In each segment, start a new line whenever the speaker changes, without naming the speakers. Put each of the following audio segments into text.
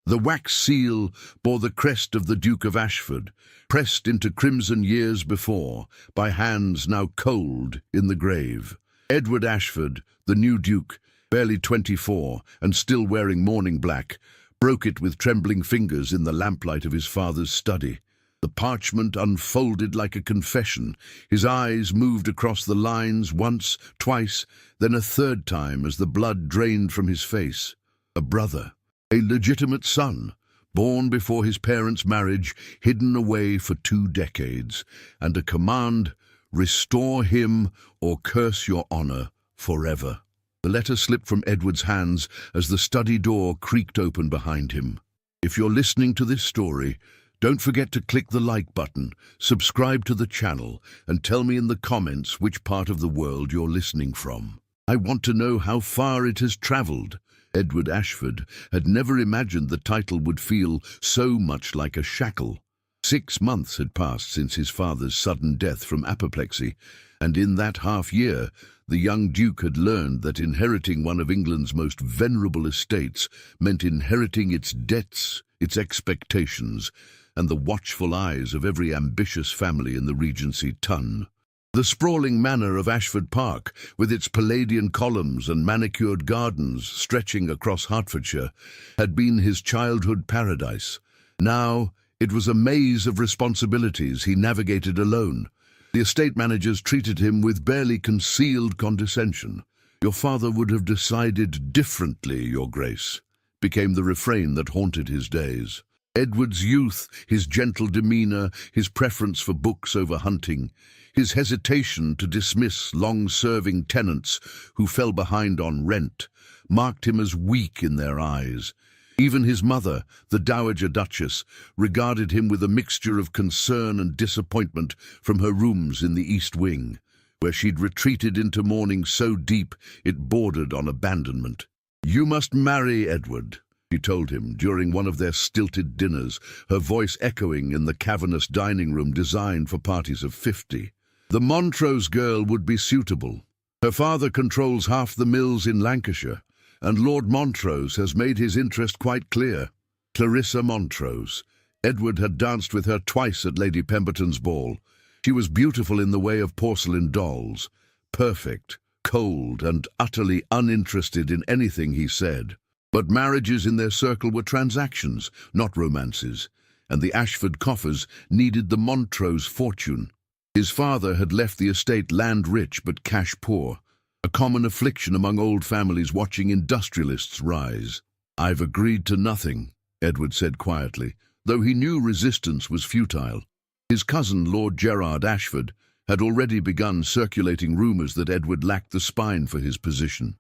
The wax seal bore the crest of the Duke of Ashford, pressed into crimson years before, by hands now cold in the grave. Edward Ashford, the new Duke, barely 24 and still wearing mourning black, broke it with trembling fingers in the lamplight of his father's study. The parchment unfolded like a confession. His eyes moved across the lines once, twice, then a third time as the blood drained from his face. A brother, a legitimate son, born before his parents' marriage, hidden away for 2 decades, and a command, restore him or curse your honor forever. The letter slipped from Edward's hands as the study door creaked open behind him. If you're listening to this story, don't forget to click the like button, subscribe to the channel, and tell me in the comments which part of the world you're listening from. I want to know how far it has traveled. Edward Ashford had never imagined the title would feel so much like a shackle. 6 months had passed since his father's sudden death from apoplexy, and in that half-year, the young Duke had learned that inheriting one of England's most venerable estates meant inheriting its debts, its expectations, and the watchful eyes of every ambitious family in the Regency ton. The sprawling manor of Ashford Park, with its Palladian columns and manicured gardens stretching across Hertfordshire, had been his childhood paradise. Now, it was a maze of responsibilities he navigated alone. The estate managers treated him with barely concealed condescension. "Your father would have decided differently, Your Grace," became the refrain that haunted his days. Edward's youth, his gentle demeanor, his preference for books over hunting, his hesitation to dismiss long-serving tenants who fell behind on rent, marked him as weak in their eyes. Even his mother, the Dowager Duchess, regarded him with a mixture of concern and disappointment from her rooms in the East Wing, where she'd retreated into mourning so deep it bordered on abandonment. "You must marry Edward," she told him during one of their stilted dinners, her voice echoing in the cavernous dining room designed for parties of 50. "The Montrose girl would be suitable. Her father controls half the mills in Lancashire, and Lord Montrose has made his interest quite clear. Clarissa Montrose. Edward had danced with her twice at Lady Pemberton's ball. She was beautiful in the way of porcelain dolls, perfect, cold, and utterly uninterested in anything he said. But marriages in their circle were transactions, not romances, and the Ashford coffers needed the Montrose fortune. His father had left the estate land-rich but cash-poor, a common affliction among old families watching industrialists rise. "I've agreed to nothing," Edward said quietly, though he knew resistance was futile. His cousin, Lord Gerard Ashford, had already begun circulating rumours that Edward lacked the spine for his position.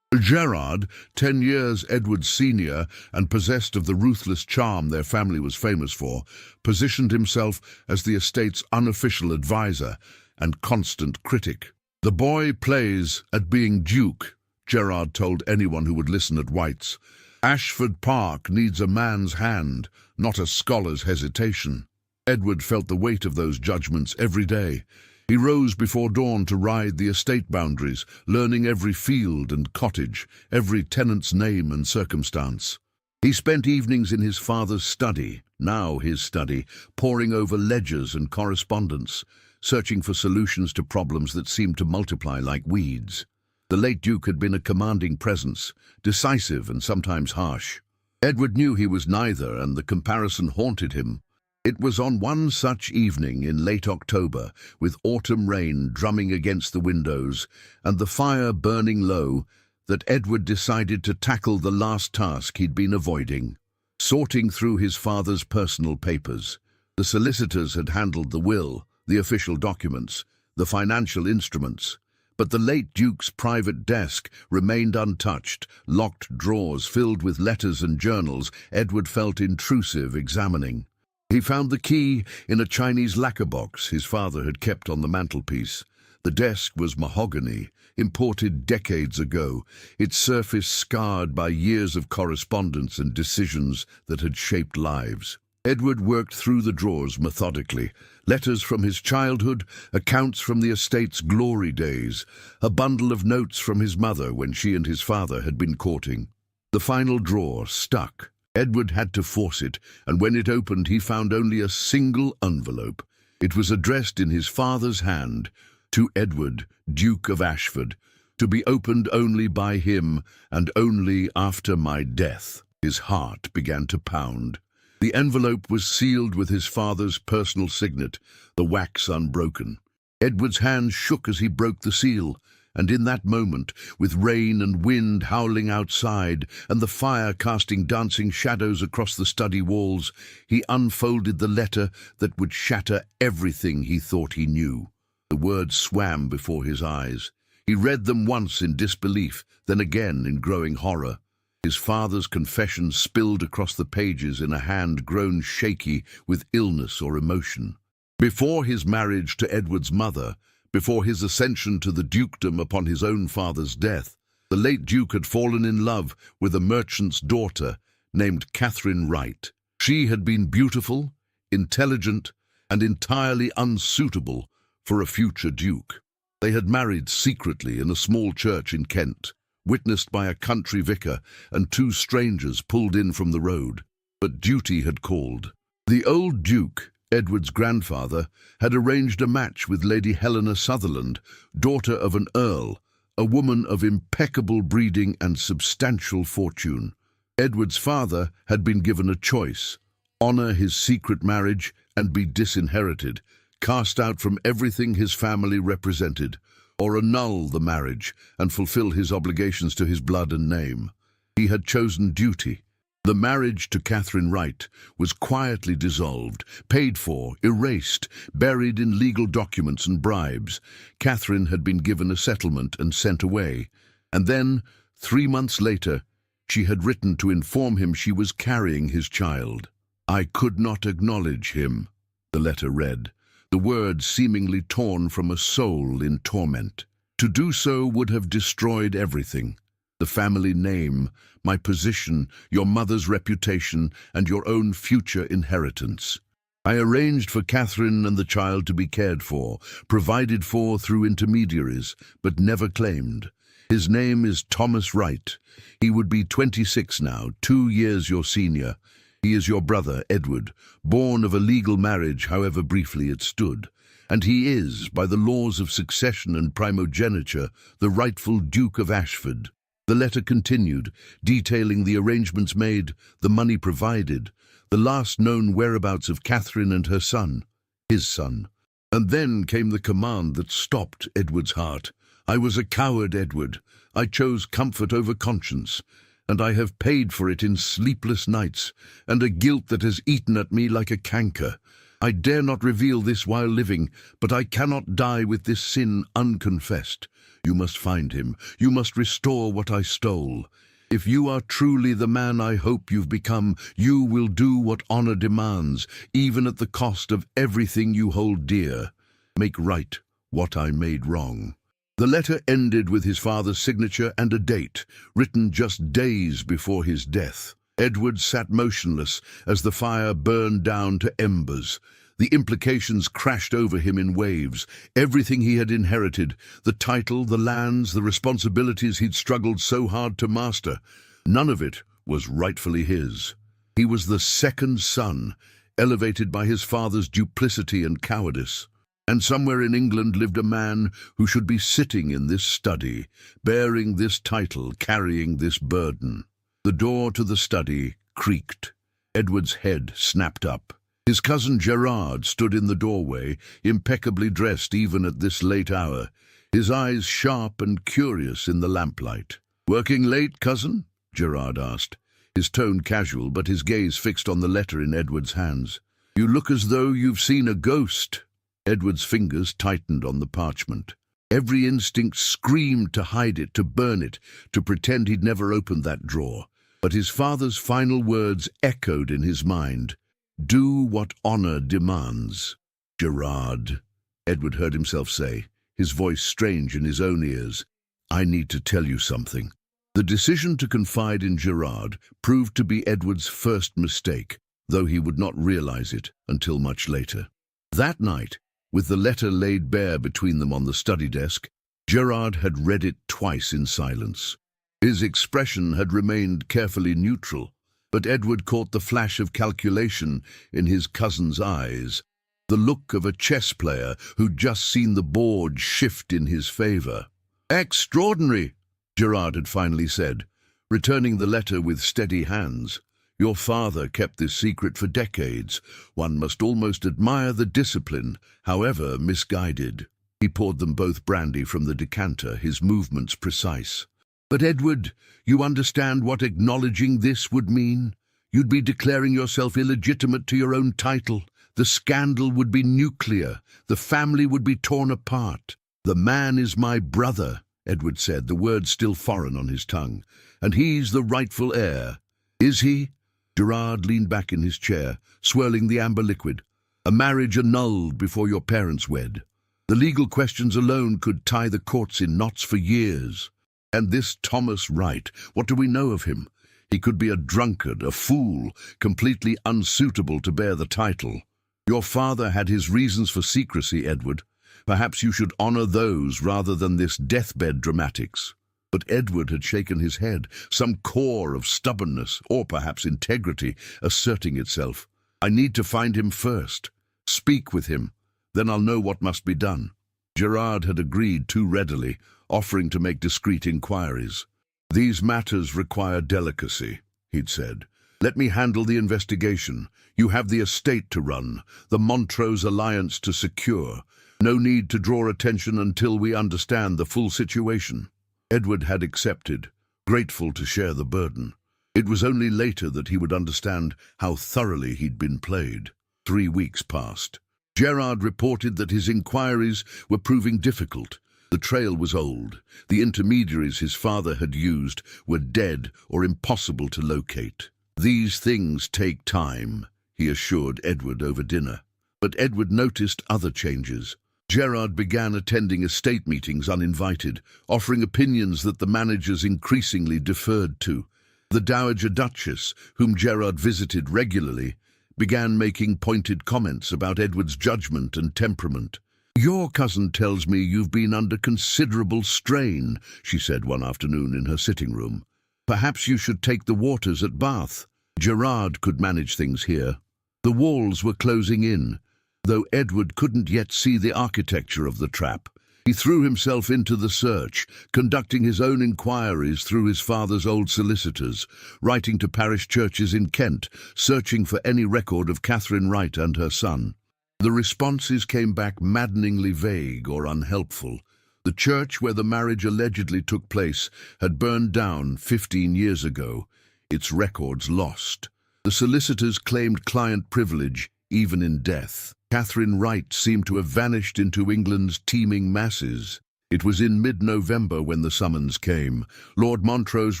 Gerard, 10 years Edward's senior and possessed of the ruthless charm their family was famous for, positioned himself as the estate's unofficial advisor and constant critic. "The boy plays at being Duke," Gerard told anyone who would listen at White's. "Ashford Park needs a man's hand, not a scholar's hesitation." Edward felt the weight of those judgments every day. He rose before dawn to ride the estate boundaries, learning every field and cottage, every tenant's name and circumstance. He spent evenings in his father's study, now his study, poring over ledgers and correspondence, searching for solutions to problems that seemed to multiply like weeds. The late Duke had been a commanding presence, decisive and sometimes harsh. Edward knew he was neither, and the comparison haunted him. It was on one such evening in late October, with autumn rain drumming against the windows and the fire burning low, that Edward decided to tackle the last task he'd been avoiding. Sorting through his father's personal papers. The solicitors had handled the will, the official documents, the financial instruments, but the late Duke's private desk remained untouched, locked drawers filled with letters and journals Edward felt intrusive examining. He found the key in a Chinese lacquer box his father had kept on the mantelpiece. The desk was mahogany, imported decades ago, its surface scarred by years of correspondence and decisions that had shaped lives. Edward worked through the drawers methodically. Letters from his childhood, accounts from the estate's glory days, a bundle of notes from his mother when she and his father had been courting. The final drawer stuck, Edward had to force it, and when it opened he found only a single envelope. It was addressed in his father's hand, to Edward, Duke of Ashford, to be opened only by him and only after my death. His heart began to pound. The envelope was sealed with his father's personal signet, the wax unbroken. Edward's hand shook as he broke the seal, and in that moment, with rain and wind howling outside and the fire casting dancing shadows across the study walls, he unfolded the letter that would shatter everything he thought he knew. The words swam before his eyes. He read them once in disbelief, then again in growing horror. His father's confession spilled across the pages in a hand grown shaky with illness or emotion. Before his marriage to Edward's mother, before his ascension to the dukedom upon his own father's death, the late Duke had fallen in love with a merchant's daughter named Catherine Wright. She had been beautiful, intelligent, and entirely unsuitable for a future duke. They had married secretly in a small church in Kent, witnessed by a country vicar and two strangers pulled in from the road. But duty had called. The old duke, Edward's grandfather, had arranged a match with Lady Helena Sutherland, daughter of an earl, a woman of impeccable breeding and substantial fortune. Edward's father had been given a choice: honor his secret marriage and be disinherited, cast out from everything his family represented, or annul the marriage and fulfill his obligations to his blood and name. He had chosen duty. The marriage to Catherine Wright was quietly dissolved, paid for, erased, buried in legal documents and bribes. Catherine had been given a settlement and sent away. And then, 3 months later, she had written to inform him she was carrying his child. "I could not acknowledge him," the letter read, the words seemingly torn from a soul in torment. To do so would have destroyed everything: the family name, my position, your mother's reputation, and your own future inheritance. I arranged for Catherine and the child to be cared for, provided for through intermediaries, but never claimed. His name is Thomas Wright. He would be 26 now, 2 years your senior. He is your brother, Edward, born of a legal marriage, however briefly it stood. And he is, by the laws of succession and primogeniture, the rightful Duke of Ashford. The letter continued, detailing the arrangements made, the money provided, the last known whereabouts of Catherine and her son, his son. And then came the command that stopped Edward's heart. "I was a coward, Edward. I chose comfort over conscience, and I have paid for it in sleepless nights, and a guilt that has eaten at me like a canker. I dare not reveal this while living, but I cannot die with this sin unconfessed. You must find him. You must restore what I stole. If you are truly the man I hope you've become, you will do what honor demands, even at the cost of everything you hold dear. Make right what I made wrong." The letter ended with his father's signature and a date, written just days before his death. Edward sat motionless as the fire burned down to embers. The implications crashed over him in waves. Everything he had inherited, the title, the lands, the responsibilities he'd struggled so hard to master, none of it was rightfully his. He was the second son, elevated by his father's duplicity and cowardice. And somewhere in England lived a man who should be sitting in this study, bearing this title, carrying this burden. The door to the study creaked. Edward's head snapped up. His cousin Gerard stood in the doorway, impeccably dressed even at this late hour, his eyes sharp and curious in the lamplight. "Working late, cousin?" Gerard asked, his tone casual but his gaze fixed on the letter in Edward's hands. "You look as though you've seen a ghost." Edward's fingers tightened on the parchment. Every instinct screamed to hide it, to burn it, to pretend he'd never opened that drawer. But his father's final words echoed in his mind. "Do what honor demands." "Gerard," Edward heard himself say, his voice strange in his own ears, "I need to tell you something." The decision to confide in Gerard proved to be Edward's first mistake, though he would not realize it until much later. That night, with the letter laid bare between them on the study desk, Gerard had read it twice in silence. His expression had remained carefully neutral, But Edward caught the flash of calculation in his cousin's eyes, the look of a chess player who'd just seen the board shift in his favor. "Extraordinary," Gerard had finally said, returning the letter with steady hands. "Your father kept this secret for decades. One must almost admire the discipline, however misguided." He poured them both brandy from the decanter, his movements precise. "But Edward, you understand what acknowledging this would mean? You'd be declaring yourself illegitimate to your own title. The scandal would be nuclear. The family would be torn apart." "The man is my brother," Edward said, the words still foreign on his tongue, "and he's the rightful heir." "Is he?" Gerard leaned back in his chair, swirling the amber liquid. "A marriage annulled before your parents wed. The legal questions alone could tie the courts in knots for years. And this Thomas Wright, what do we know of him? He could be a drunkard, a fool, completely unsuitable to bear the title. Your father had his reasons for secrecy, Edward. Perhaps you should honor those rather than this deathbed dramatics." But Edward had shaken his head, some core of stubbornness, or perhaps integrity, asserting itself. "I need to find him first. Speak with him. Then I'll know what must be done." Gerard had agreed too readily, offering to make discreet inquiries. "These matters require delicacy," he'd said. "Let me handle the investigation. You have the estate to run, the Montrose alliance to secure. No need to draw attention until we understand the full situation." Edward had accepted, grateful to share the burden. It was only later that he would understand how thoroughly he'd been played. 3 weeks passed. Gerard reported that his inquiries were proving difficult. The trail was old. The intermediaries his father had used were dead or impossible to locate. "These things take time," he assured Edward over dinner. But Edward noticed other changes. Gerard began attending estate meetings uninvited, offering opinions that the managers increasingly deferred to. The Dowager Duchess, whom Gerard visited regularly, began making pointed comments about Edward's judgment and temperament. "Your cousin tells me you've been under considerable strain," she said one afternoon in her sitting room. "Perhaps you should take the waters at Bath. Gerard could manage things here." The walls were closing in, though Edward couldn't yet see the architecture of the trap. He threw himself into the search, conducting his own inquiries through his father's old solicitors, writing to parish churches in Kent, searching for any record of Catherine Wright and her son. The responses came back maddeningly vague or unhelpful. The church where the marriage allegedly took place had burned down 15 years ago, its records lost. The solicitors claimed client privilege, even in death. Catherine Wright seemed to have vanished into England's teeming masses. It was in mid-November when the summons came. Lord Montrose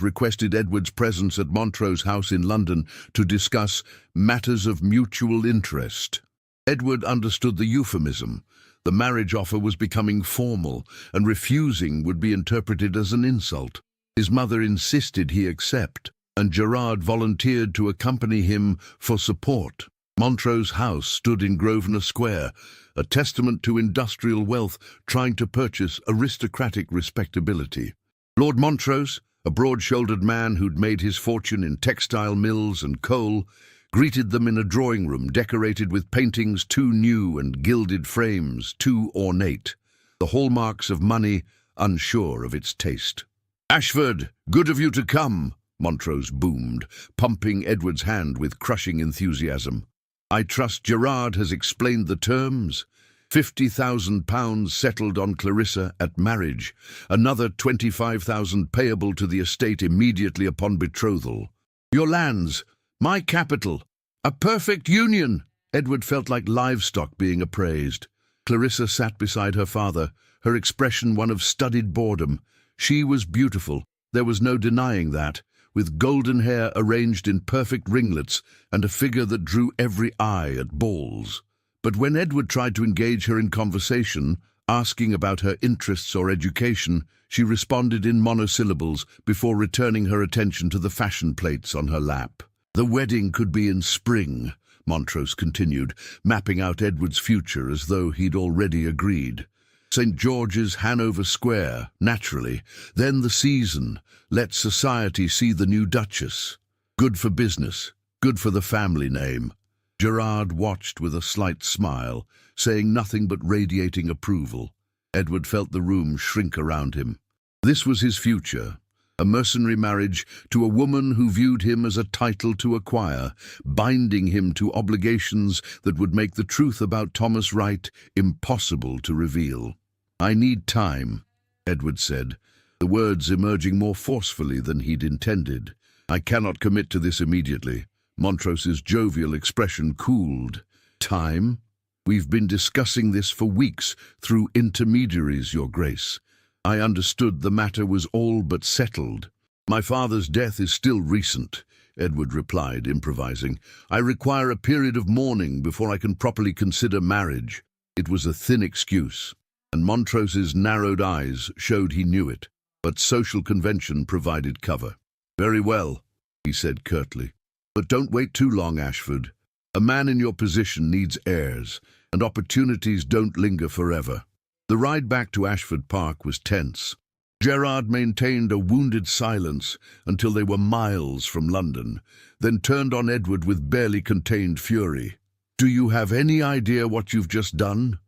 requested Edward's presence at Montrose House in London to discuss matters of mutual interest. Edward understood the euphemism. The marriage offer was becoming formal, and refusing would be interpreted as an insult. His mother insisted he accept, and Gerard volunteered to accompany him for support. Montrose House stood in Grosvenor Square, a testament to industrial wealth trying to purchase aristocratic respectability. Lord Montrose, a broad-shouldered man who'd made his fortune in textile mills and coal, greeted them in a drawing room decorated with paintings too new and gilded frames too ornate, the hallmarks of money unsure of its taste. "Ashford, good of you to come," Montrose boomed, pumping Edward's hand with crushing enthusiasm. "I trust Gerard has explained the terms. £50,000 settled on Clarissa at marriage, another £25,000 payable to the estate immediately upon betrothal. Your lands, my capital, a perfect union." Edward felt like livestock being appraised. Clarissa sat beside her father, her expression one of studied boredom. She was beautiful, there was no denying that, with golden hair arranged in perfect ringlets and a figure that drew every eye at balls. But when Edward tried to engage her in conversation, asking about her interests or education, she responded in monosyllables before returning her attention to the fashion plates on her lap. "The wedding could be in spring," Montrose continued, mapping out Edward's future as though he'd already agreed. "St. George's, Hanover Square, naturally. Then the season. Let society see the new Duchess." Good for business, good for the family name. Gerard watched with a slight smile, saying nothing but radiating approval. Edward felt the room shrink around him. This was his future, a mercenary marriage to a woman who viewed him as a title to acquire, binding him to obligations that would make the truth about Thomas Wright impossible to reveal. "I need time," Edward said, the words emerging more forcefully than he'd intended. "I cannot commit to this immediately." Montrose's jovial expression cooled. "Time? We've been discussing this for weeks through intermediaries, Your Grace. I understood the matter was all but settled." "My father's death is still recent," Edward replied, improvising. "I require a period of mourning before I can properly consider marriage." It was a thin excuse, and Montrose's narrowed eyes showed he knew it, but social convention provided cover. "Very well," he said curtly. "But don't wait too long, Ashford. A man in your position needs heirs, and opportunities don't linger forever." The ride back to Ashford Park was tense. Gerard maintained a wounded silence until they were miles from London, then turned on Edward with barely contained fury. "Do you have any idea what you've just done?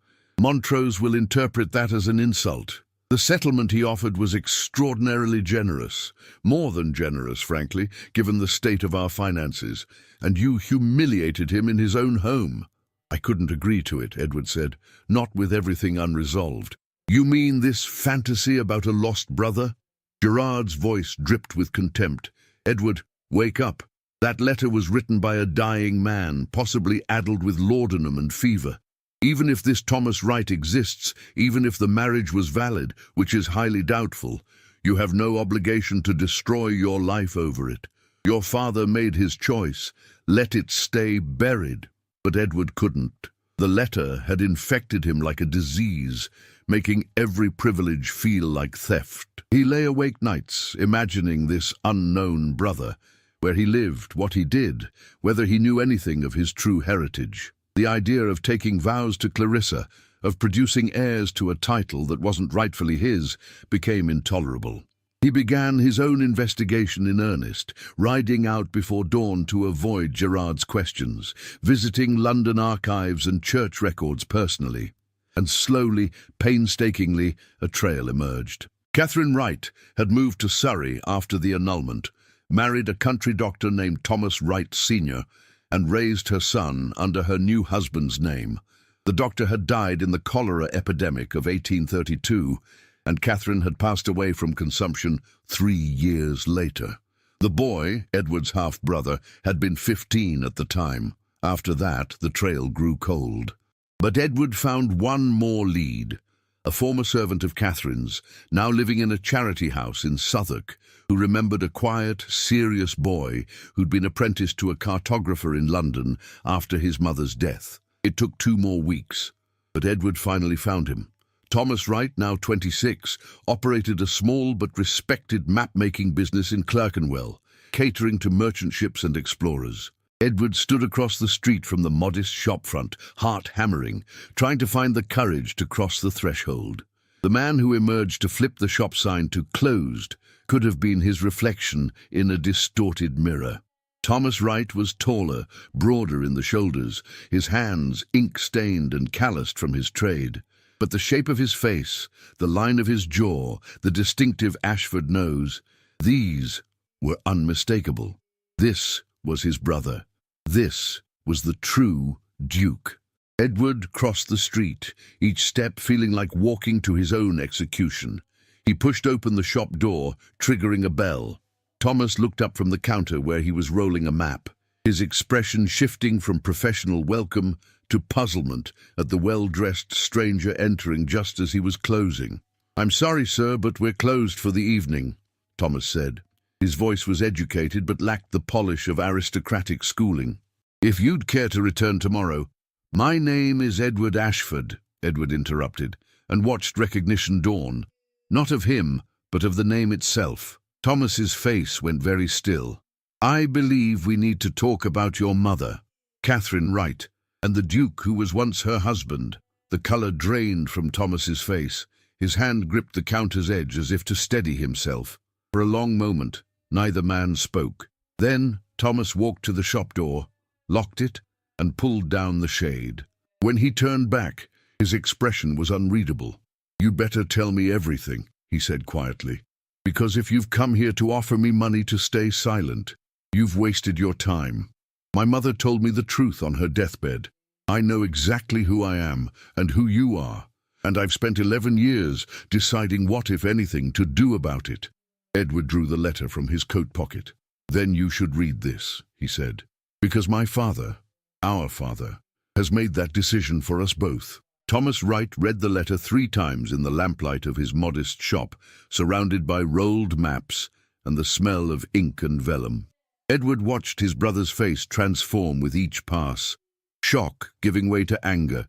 Montrose will interpret that as an insult. The settlement he offered was extraordinarily generous, more than generous, frankly, given the state of our finances, and you humiliated him in his own home." "I couldn't agree to it," Edward said, "not with everything unresolved." "You mean this fantasy about a lost brother?" Gerard's voice dripped with contempt. "Edward, wake up. That letter was written by a dying man, possibly addled with laudanum and fever. Even if this Thomas Wright exists, even if the marriage was valid, which is highly doubtful, you have no obligation to destroy your life over it. Your father made his choice. Let it stay buried." But Edward couldn't. The letter had infected him like a disease, making every privilege feel like theft. He lay awake nights, imagining this unknown brother, where he lived, what he did, whether he knew anything of his true heritage. The idea of taking vows to Clarissa, of producing heirs to a title that wasn't rightfully his, became intolerable. He began his own investigation in earnest, riding out before dawn to avoid Gerard's questions, visiting London archives and church records personally. And slowly, painstakingly, a trail emerged. Catherine Wright had moved to Surrey after the annulment, married a country doctor named Thomas Wright Sr., and raised her son under her new husband's name. The doctor had died in the cholera epidemic of 1832, and Catherine had passed away from consumption 3 years later. The boy, Edward's half-brother, had been 15 at the time. After that, the trail grew cold. But Edward found one more lead. A former servant of Catherine's, now living in a charity house in Southwark, who remembered a quiet, serious boy who'd been apprenticed to a cartographer in London after his mother's death. It took 2 more weeks, but Edward finally found him. Thomas Wright, now 26, operated a small but respected map-making business in Clerkenwell, catering to merchant ships and explorers. Edward stood across the street from the modest shopfront, heart hammering, trying to find the courage to cross the threshold. The man who emerged to flip the shop sign to "closed" could have been his reflection in a distorted mirror. Thomas Wright was taller, broader in the shoulders, his hands ink-stained and calloused from his trade. But the shape of his face, the line of his jaw, the distinctive Ashford nose, these were unmistakable. This was his brother. This was the true Duke. Edward crossed the street, each step feeling like walking to his own execution. He pushed open the shop door, triggering a bell. Thomas looked up from the counter where he was rolling a map, his expression shifting from professional welcome to puzzlement at the well-dressed stranger entering just as he was closing. "I'm sorry, sir, but we're closed for the evening," Thomas said. His voice was educated but lacked the polish of aristocratic schooling. "If you'd care to return tomorrow—" "My name is Edward Ashford," Edward interrupted, and watched recognition dawn, not of him, but of the name itself. Thomas's face went very still. "I believe we need to talk about your mother, Catherine Wright, and the Duke who was once her husband." The colour drained from Thomas's face. His hand gripped the counter's edge as if to steady himself. For a long moment, neither man spoke. Then Thomas walked to the shop door, locked it, and pulled down the shade. When he turned back, his expression was unreadable. "You better tell me everything," he said quietly, "because if you've come here to offer me money to stay silent, you've wasted your time. My mother told me the truth on her deathbed. I know exactly who I am and who you are, and I've spent 11 years deciding what, if anything, to do about it." Edward drew the letter from his coat pocket. "Then you should read this," he said, "because my father, our father, has made that decision for us both." Thomas Wright read the letter 3 times in the lamplight of his modest shop, surrounded by rolled maps and the smell of ink and vellum. Edward watched his brother's face transform with each pass, shock giving way to anger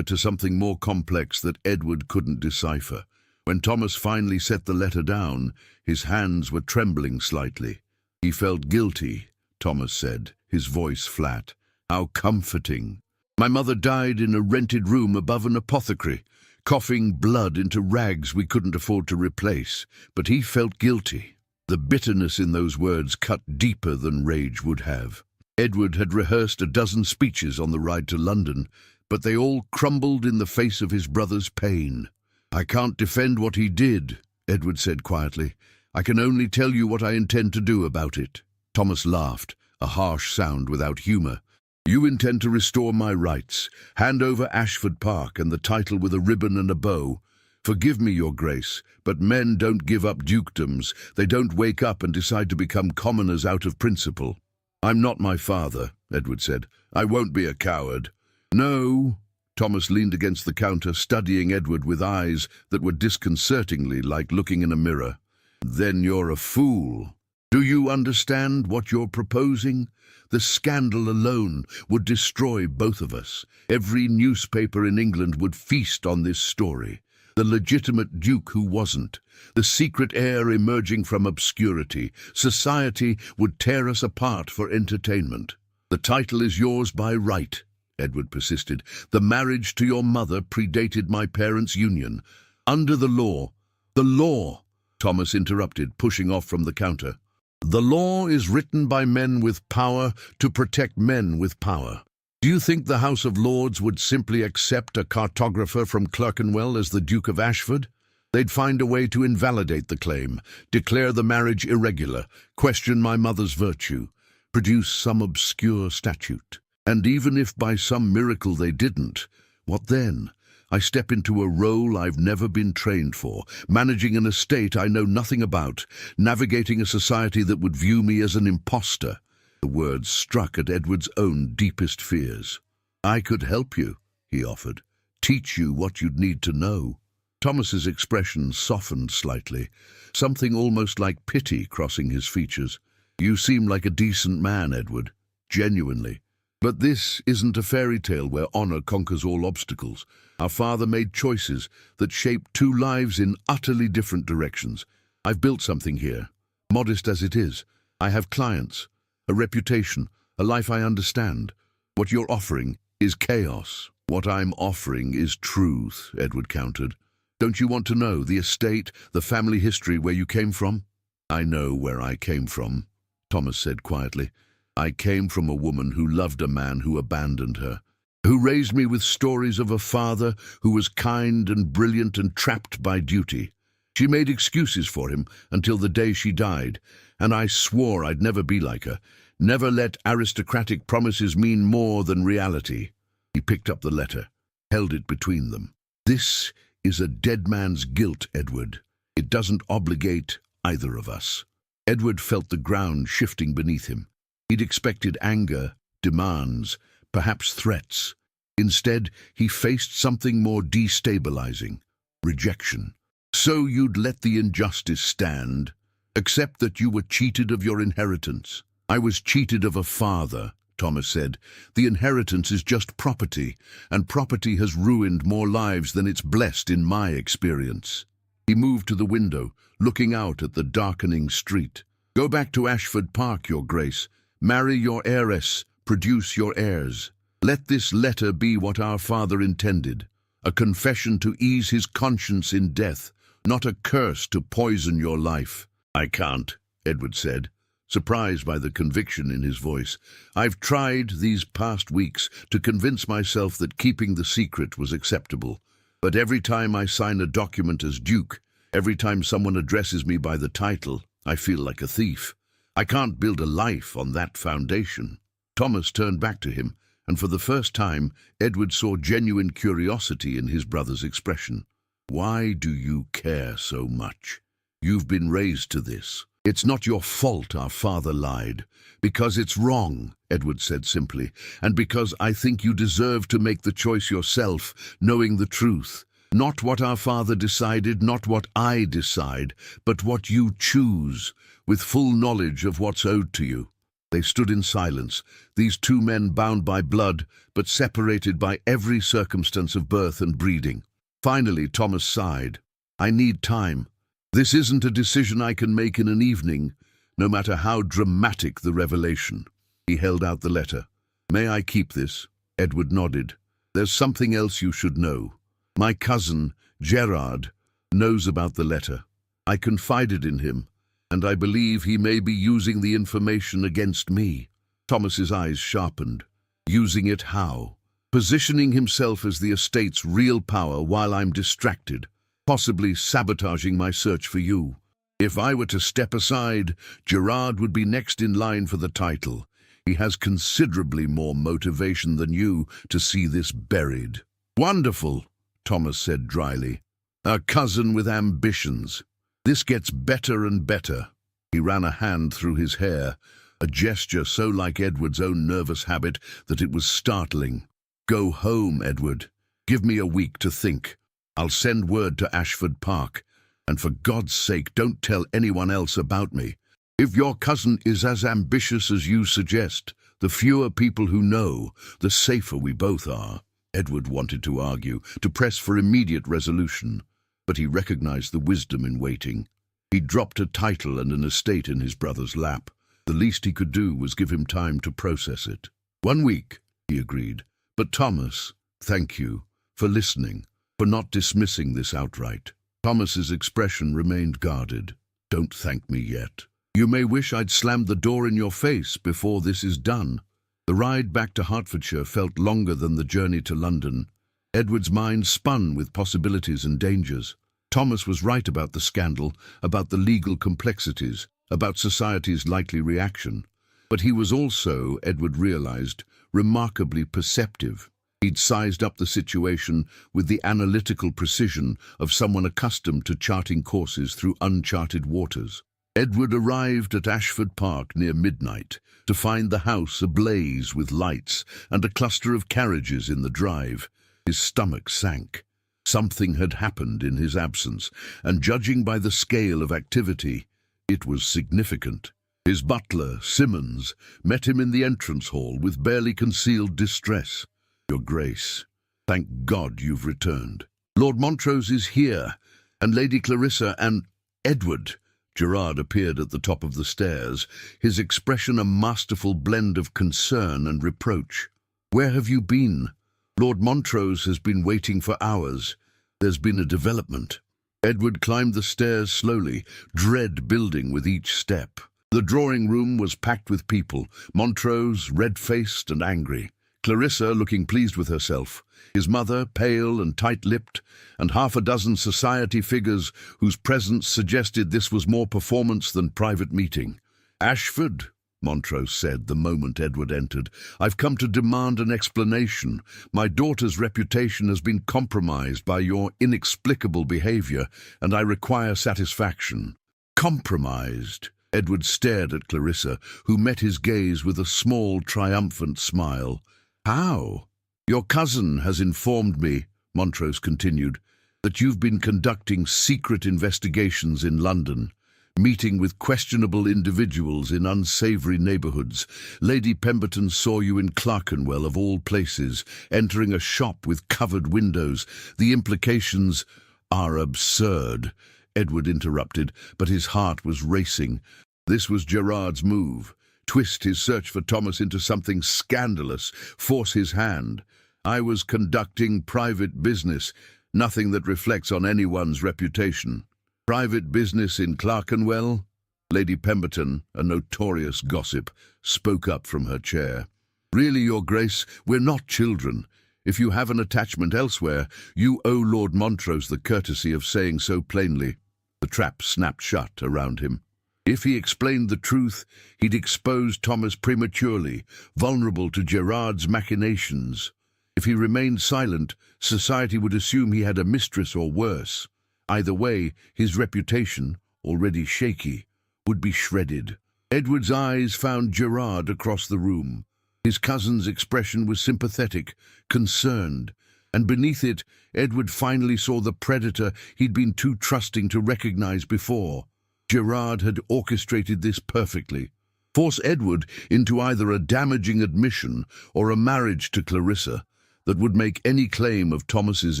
to something more complex that Edward couldn't decipher. When Thomas finally set the letter down, his hands were trembling slightly. "He felt guilty," Thomas said, his voice flat. "How comforting. My mother died in a rented room above an apothecary, coughing blood into rags we couldn't afford to replace, but he felt guilty." The bitterness in those words cut deeper than rage would have. Edward had rehearsed a dozen speeches on the ride to London, but they all crumbled in the face of his brother's pain. "I can't defend what he did," Edward said quietly. "I can only tell you what I intend to do about it." Thomas laughed, a harsh sound without humour. "You intend to restore my rights, hand over Ashford Park and the title with a ribbon and a bow. Forgive me, your grace, but men don't give up dukedoms. They don't wake up and decide to become commoners out of principle." "I'm not my father," Edward said. "I won't be a coward." "No." Thomas leaned against the counter, studying Edward with eyes that were disconcertingly like looking in a mirror. "Then you're a fool. Do you understand what you're proposing? The scandal alone would destroy both of us. Every newspaper in England would feast on this story. The legitimate duke who wasn't, the secret heir emerging from obscurity. Society would tear us apart for entertainment." "The title is yours by right," Edward persisted. "The marriage to your mother predated my parents' union. Under the law—" "The law," Thomas interrupted, pushing off from the counter. "The law is written by men with power to protect men with power. Do you think the House of Lords would simply accept a cartographer from Clerkenwell as the Duke of Ashford? They'd find a way to invalidate the claim, declare the marriage irregular, question my mother's virtue, produce some obscure statute. And even if by some miracle they didn't, what then? I step into a role I've never been trained for, managing an estate I know nothing about, navigating a society that would view me as an imposter." The words struck at Edward's own deepest fears. "I could help you," he offered, "teach you what you'd need to know." Thomas's expression softened slightly, something almost like pity crossing his features. "You seem like a decent man, Edward, genuinely. But this isn't a fairy tale where honor conquers all obstacles. Our father made choices that shaped 2 lives in utterly different directions. I've built something here, modest as it is. I have clients, a reputation, a life I understand. What you're offering is chaos." "What I'm offering is truth," Edward countered. "Don't you want to know the estate, the family history, where you came from?" "I know where I came from," Thomas said quietly. "I came from a woman who loved a man who abandoned her, who raised me with stories of a father who was kind and brilliant and trapped by duty. She made excuses for him until the day she died, and I swore I'd never be like her, never let aristocratic promises mean more than reality." He picked up the letter, held it between them. "This is a dead man's guilt, Edward. It doesn't obligate either of us." Edward felt the ground shifting beneath him. He'd expected anger, demands, perhaps threats. Instead, he faced something more destabilizing: rejection. "So you'd let the injustice stand? Accept that you were cheated of your inheritance?" "I was cheated of a father," Thomas said. "The inheritance is just property, and property has ruined more lives than it's blessed in my experience." He moved to the window, looking out at the darkening street. "Go back to Ashford Park, your grace. Marry your heiress, produce your heirs. Let this letter be what our father intended, a confession to ease his conscience in death, not a curse to poison your life." "I can't," Edward said. surprised by the conviction in his voice. "I've tried these past weeks to convince myself that keeping the secret was acceptable. But every time I sign a document as Duke, every time someone addresses me by the title, I feel like a thief. I can't build a life on that foundation." Thomas turned back to him, and for the first time, Edward saw genuine curiosity in his brother's expression. "Why do you care so much? You've been raised to this. It's not your fault our father lied." "Because it's wrong," Edward said simply, "and because I think you deserve to make the choice yourself, knowing the truth. Not what our father decided, not what I decide, but what you choose, with full knowledge of what's owed to you." They stood in silence, these two men bound by blood, but separated by every circumstance of birth and breeding. Finally, Thomas sighed. "I need time. This isn't a decision I can make in an evening, no matter how dramatic the revelation." He held out the letter. "May I keep this?" Edward nodded. "There's something else you should know. My cousin, Gerard, knows about the letter. I confided in him, and I believe he may be using the information against me." Thomas's eyes sharpened. "Using it how?" "Positioning himself as the estate's real power while I'm distracted, possibly sabotaging my search for you. If I were to step aside, Gerard would be next in line for the title. He has considerably more motivation than you to see this buried." "Wonderful," Thomas said dryly. "A cousin with ambitions. This gets better and better." He ran a hand through his hair, a gesture so like Edward's own nervous habit that it was startling. "Go home, Edward. Give me a week to think. I'll send word to Ashford Park. And for God's sake, don't tell anyone else about me. If your cousin is as ambitious as you suggest, the fewer people who know, the safer we both are." Edward wanted to argue, to press for immediate resolution, but he recognized the wisdom in waiting. He dropped a title and an estate in his brother's lap. The least he could do was give him time to process it. "1 week," he agreed. "But Thomas, thank you for listening, for not dismissing this outright." Thomas's expression remained guarded. "Don't thank me yet. You may wish I'd slammed the door in your face before this is done." The ride back to Hertfordshire felt longer than the journey to London. Edward's mind spun with possibilities and dangers. Thomas was right about the scandal, about the legal complexities, about society's likely reaction. But he was also, Edward realized, remarkably perceptive. He'd sized up the situation with the analytical precision of someone accustomed to charting courses through uncharted waters. Edward arrived at Ashford Park near midnight to find the house ablaze with lights and a cluster of carriages in the drive. His stomach sank. Something had happened in his absence, and judging by the scale of activity, it was significant. His butler, Simmons, met him in the entrance hall with barely concealed distress. "Your Grace, thank God you've returned. Lord Montrose is here, and Lady Clarissa and Edward." Gerard appeared at the top of the stairs, his expression a masterful blend of concern and reproach. "Where have you been? Lord Montrose has been waiting for hours. There's been a development." Edward climbed the stairs slowly, dread building with each step. The drawing room was packed with people, Montrose red-faced and angry, Clarissa looking pleased with herself, his mother pale and tight-lipped, and half a dozen society figures whose presence suggested this was more performance than private meeting. "Ashford," Montrose said the moment Edward entered, "I've come to demand an explanation. My daughter's reputation has been compromised by your inexplicable behavior, and I require satisfaction." "Compromised?" Edward stared at Clarissa, who met his gaze with a small, triumphant smile. "How?" "Your cousin has informed me," Montrose continued, "that you've been conducting secret investigations in London, meeting with questionable individuals in unsavoury neighbourhoods. Lady Pemberton saw you in Clerkenwell, of all places, entering a shop with covered windows. The implications are absurd," Edward interrupted, but his heart was racing. This was Gerard's move. Twist his search for Thomas into something scandalous, force his hand. "I was conducting private business, nothing that reflects on anyone's reputation." "Private business in Clerkenwell?" Lady Pemberton, a notorious gossip, spoke up from her chair. "Really, Your Grace, we're not children. If you have an attachment elsewhere, you owe Lord Montrose the courtesy of saying so plainly." The trap snapped shut around him. If he explained the truth, he'd expose Thomas prematurely, vulnerable to Gerard's machinations. If he remained silent, society would assume he had a mistress or worse. Either way, his reputation, already shaky, would be shredded. Edward's eyes found Gerard across the room. His cousin's expression was sympathetic, concerned, and beneath it, Edward finally saw the predator he'd been too trusting to recognize before. Gerard had orchestrated this perfectly. Force Edward into either a damaging admission or a marriage to Clarissa that would make any claim of Thomas's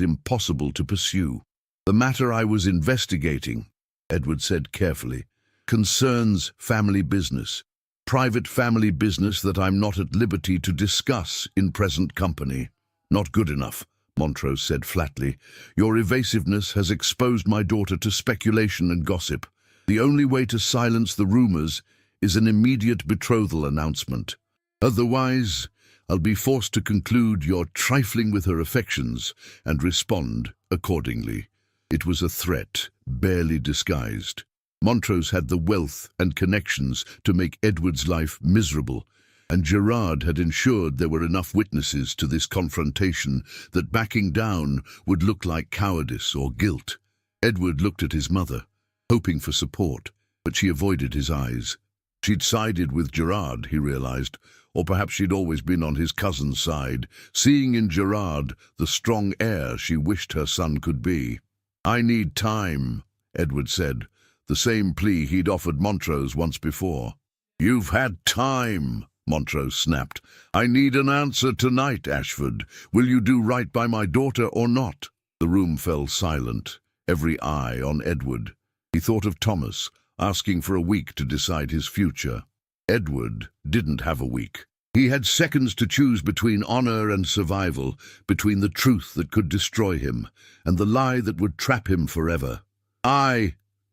impossible to pursue. "The matter I was investigating," Edward said carefully, "concerns family business. Private family business that I'm not at liberty to discuss in present company." "Not good enough," Montrose said flatly. "Your evasiveness has exposed my daughter to speculation and gossip. The only way to silence the rumors is an immediate betrothal announcement. Otherwise, I'll be forced to conclude you're trifling with her affections and respond accordingly." It was a threat, barely disguised. Montrose had the wealth and connections to make Edward's life miserable, and Gerard had ensured there were enough witnesses to this confrontation that backing down would look like cowardice or guilt. Edward looked at his mother, hoping for support, but she avoided his eyes. She'd sided with Gerard, he realized, or perhaps she'd always been on his cousin's side, seeing in Gerard the strong heir she wished her son could be. "I need time," Edward said, the same plea he'd offered Montrose once before. "You've had time," Montrose snapped. "I need an answer tonight, Ashford. Will you do right by my daughter or not?" The room fell silent, every eye on Edward. He thought of Thomas, asking for a week to decide his future. Edward didn't have a week. He had seconds to choose between honor and survival, between the truth that could destroy him and the lie that would trap him forever.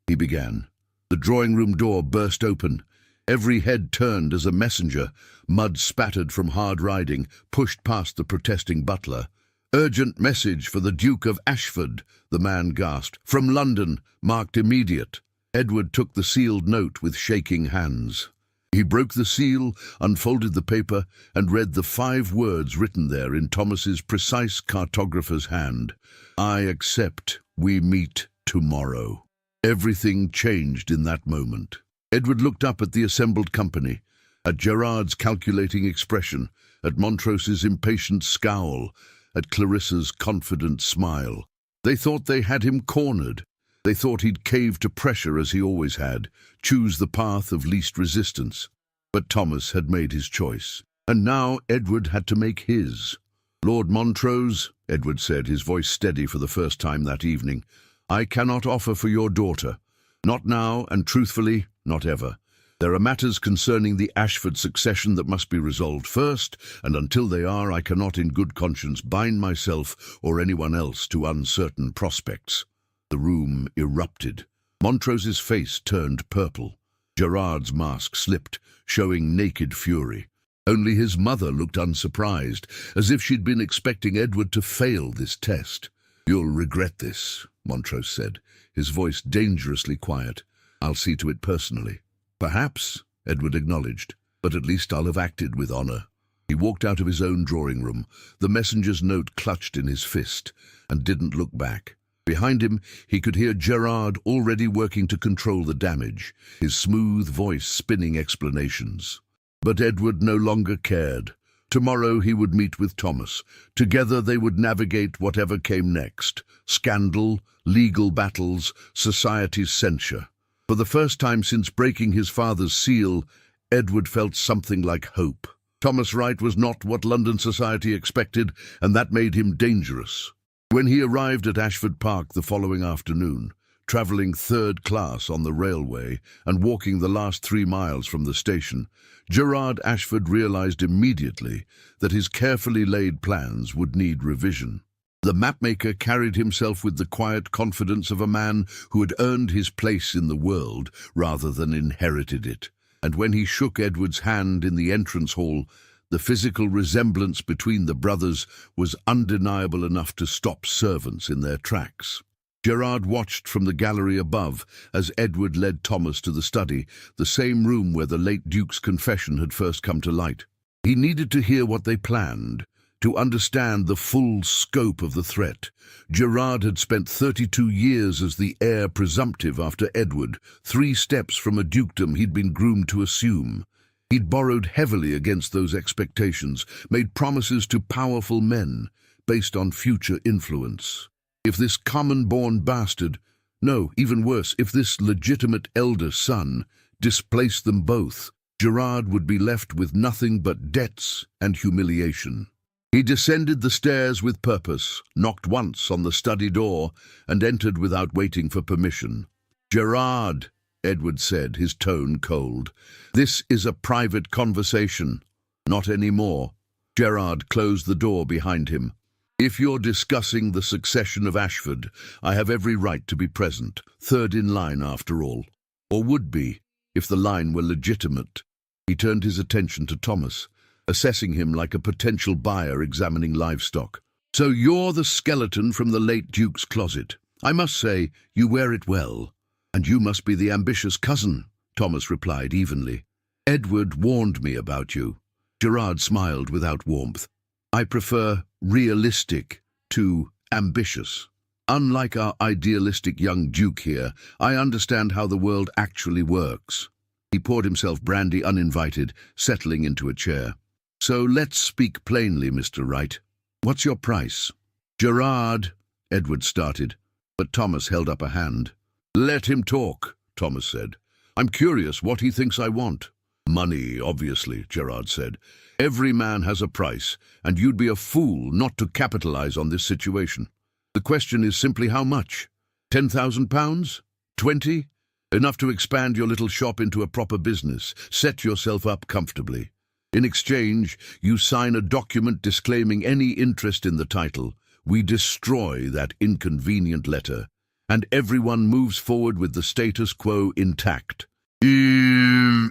He began. The drawing-room door burst open. Every head turned as a messenger, mud spattered from hard riding, pushed past the protesting butler. "Urgent message for the Duke of Ashford," the man gasped. "From London, marked immediate." Edward took the sealed note with shaking hands. He broke the seal, unfolded the paper, and read the 5 words written there in Thomas's precise cartographer's hand. "I accept. We meet tomorrow." Everything changed in that moment. Edward looked up at the assembled company, at Gerard's calculating expression, at Montrose's impatient scowl, at Clarissa's confident smile. They thought they had him cornered. They thought he'd cave to pressure as he always had, choose the path of least resistance. But Thomas had made his choice, and now Edward had to make his. "Lord Montrose," Edward said, his voice steady for the first time that evening, "I cannot offer for your daughter. Not now, and truthfully, not ever. There are matters concerning the Ashford succession that must be resolved first, and until they are, I cannot in good conscience bind myself or anyone else to uncertain prospects." The room erupted. Montrose's face turned purple. Gerard's mask slipped, showing naked fury. Only his mother looked unsurprised, as if she'd been expecting Edward to fail this test. "You'll regret this," Montrose said, his voice dangerously quiet. "I'll see to it personally." "Perhaps," Edward acknowledged, "but at least I'll have acted with honor." He walked out of his own drawing-room, the messenger's note clutched in his fist, and didn't look back. Behind him, he could hear Gerard already working to control the damage, his smooth voice spinning explanations. But Edward no longer cared. Tomorrow he would meet with Thomas. Together they would navigate whatever came next. Scandal, legal battles, society's censure. For the first time since breaking his father's seal, Edward felt something like hope. Thomas Wright was not what London society expected, and that made him dangerous. When he arrived at Ashford Park the following afternoon, travelling third class on the railway and walking the last 3 miles from the station, Gerard Ashford realized immediately that his carefully laid plans would need revision. The mapmaker carried himself with the quiet confidence of a man who had earned his place in the world rather than inherited it. And when he shook Edward's hand in the entrance hall, the physical resemblance between the brothers was undeniable enough to stop servants in their tracks. Gerard watched from the gallery above as Edward led Thomas to the study, the same room where the late Duke's confession had first come to light. He needed to hear what they planned, to understand the full scope of the threat. Gerard had spent 32 years as the heir presumptive after Edward, 3 steps from a dukedom he'd been groomed to assume. He'd borrowed heavily against those expectations, made promises to powerful men, based on future influence. If this common-born bastard, no, even worse, if this legitimate elder son, displaced them both, Gerard would be left with nothing but debts and humiliation. He descended the stairs with purpose, knocked once on the study door, and entered without waiting for permission. "Gerard," Edward said, his tone cold, "this is a private conversation." "Not anymore." Gerard closed the door behind him. "If you're discussing the succession of Ashford, I have every right to be present, third in line after all. Or would be, if the line were legitimate." He turned his attention to Thomas, assessing him like a potential buyer examining livestock. "So you're the skeleton from the late Duke's closet. I must say, you wear it well. And you must be the ambitious cousin," Thomas replied evenly. "Edward warned me about you." Gerard smiled without warmth. "I prefer realistic to ambitious. Unlike our idealistic young Duke here, I understand how the world actually works." He poured himself brandy uninvited, settling into a chair. "So let's speak plainly, Mr. Wright. What's your price?" "Gerard," Edward started, but Thomas held up a hand. "Let him talk," Thomas said. "I'm curious what he thinks I want." "Money, obviously," Gerard said. "Every man has a price, and you'd be a fool not to capitalize on this situation. The question is simply how much? £10,000? 20? Enough to expand your little shop into a proper business, set yourself up comfortably. In exchange, you sign a document disclaiming any interest in the title. We destroy that inconvenient letter, and everyone moves forward with the status quo intact."